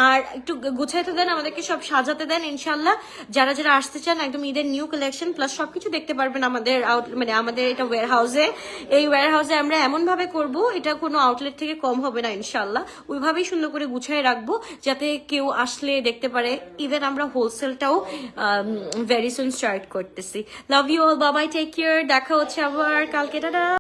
আর একটু গুছাইতে দেন, আমাদেরকে সব সাজাতে দেন ইনশাল্লাহ। যারা যারা আসতে চান একদম ঈদের নিউ কালেকশন প্লাস সবকিছু দেখতে পারবেন আমাদের মানে আমাদের এটা ওয়্যার হাউসে। এই ওয়্যার হাউসে আমরা এমন ভাবে করব, এটা কোনো আউটলেট থেকে কম হবে না ইনশাল্লাহ। ওইভাবেই সুন্দর করে গুছিয়ে রাখবো, যাতে কেউ আসলে দেখতে পারে। ইভেন আমরা হোলসেলটাও ভেরি সুন স্টার্ট করতেছি। লাভ ইউ অল, বাবাই, টেক কেয়ার, দেখা হচ্ছে আবার কালকে, টাটা।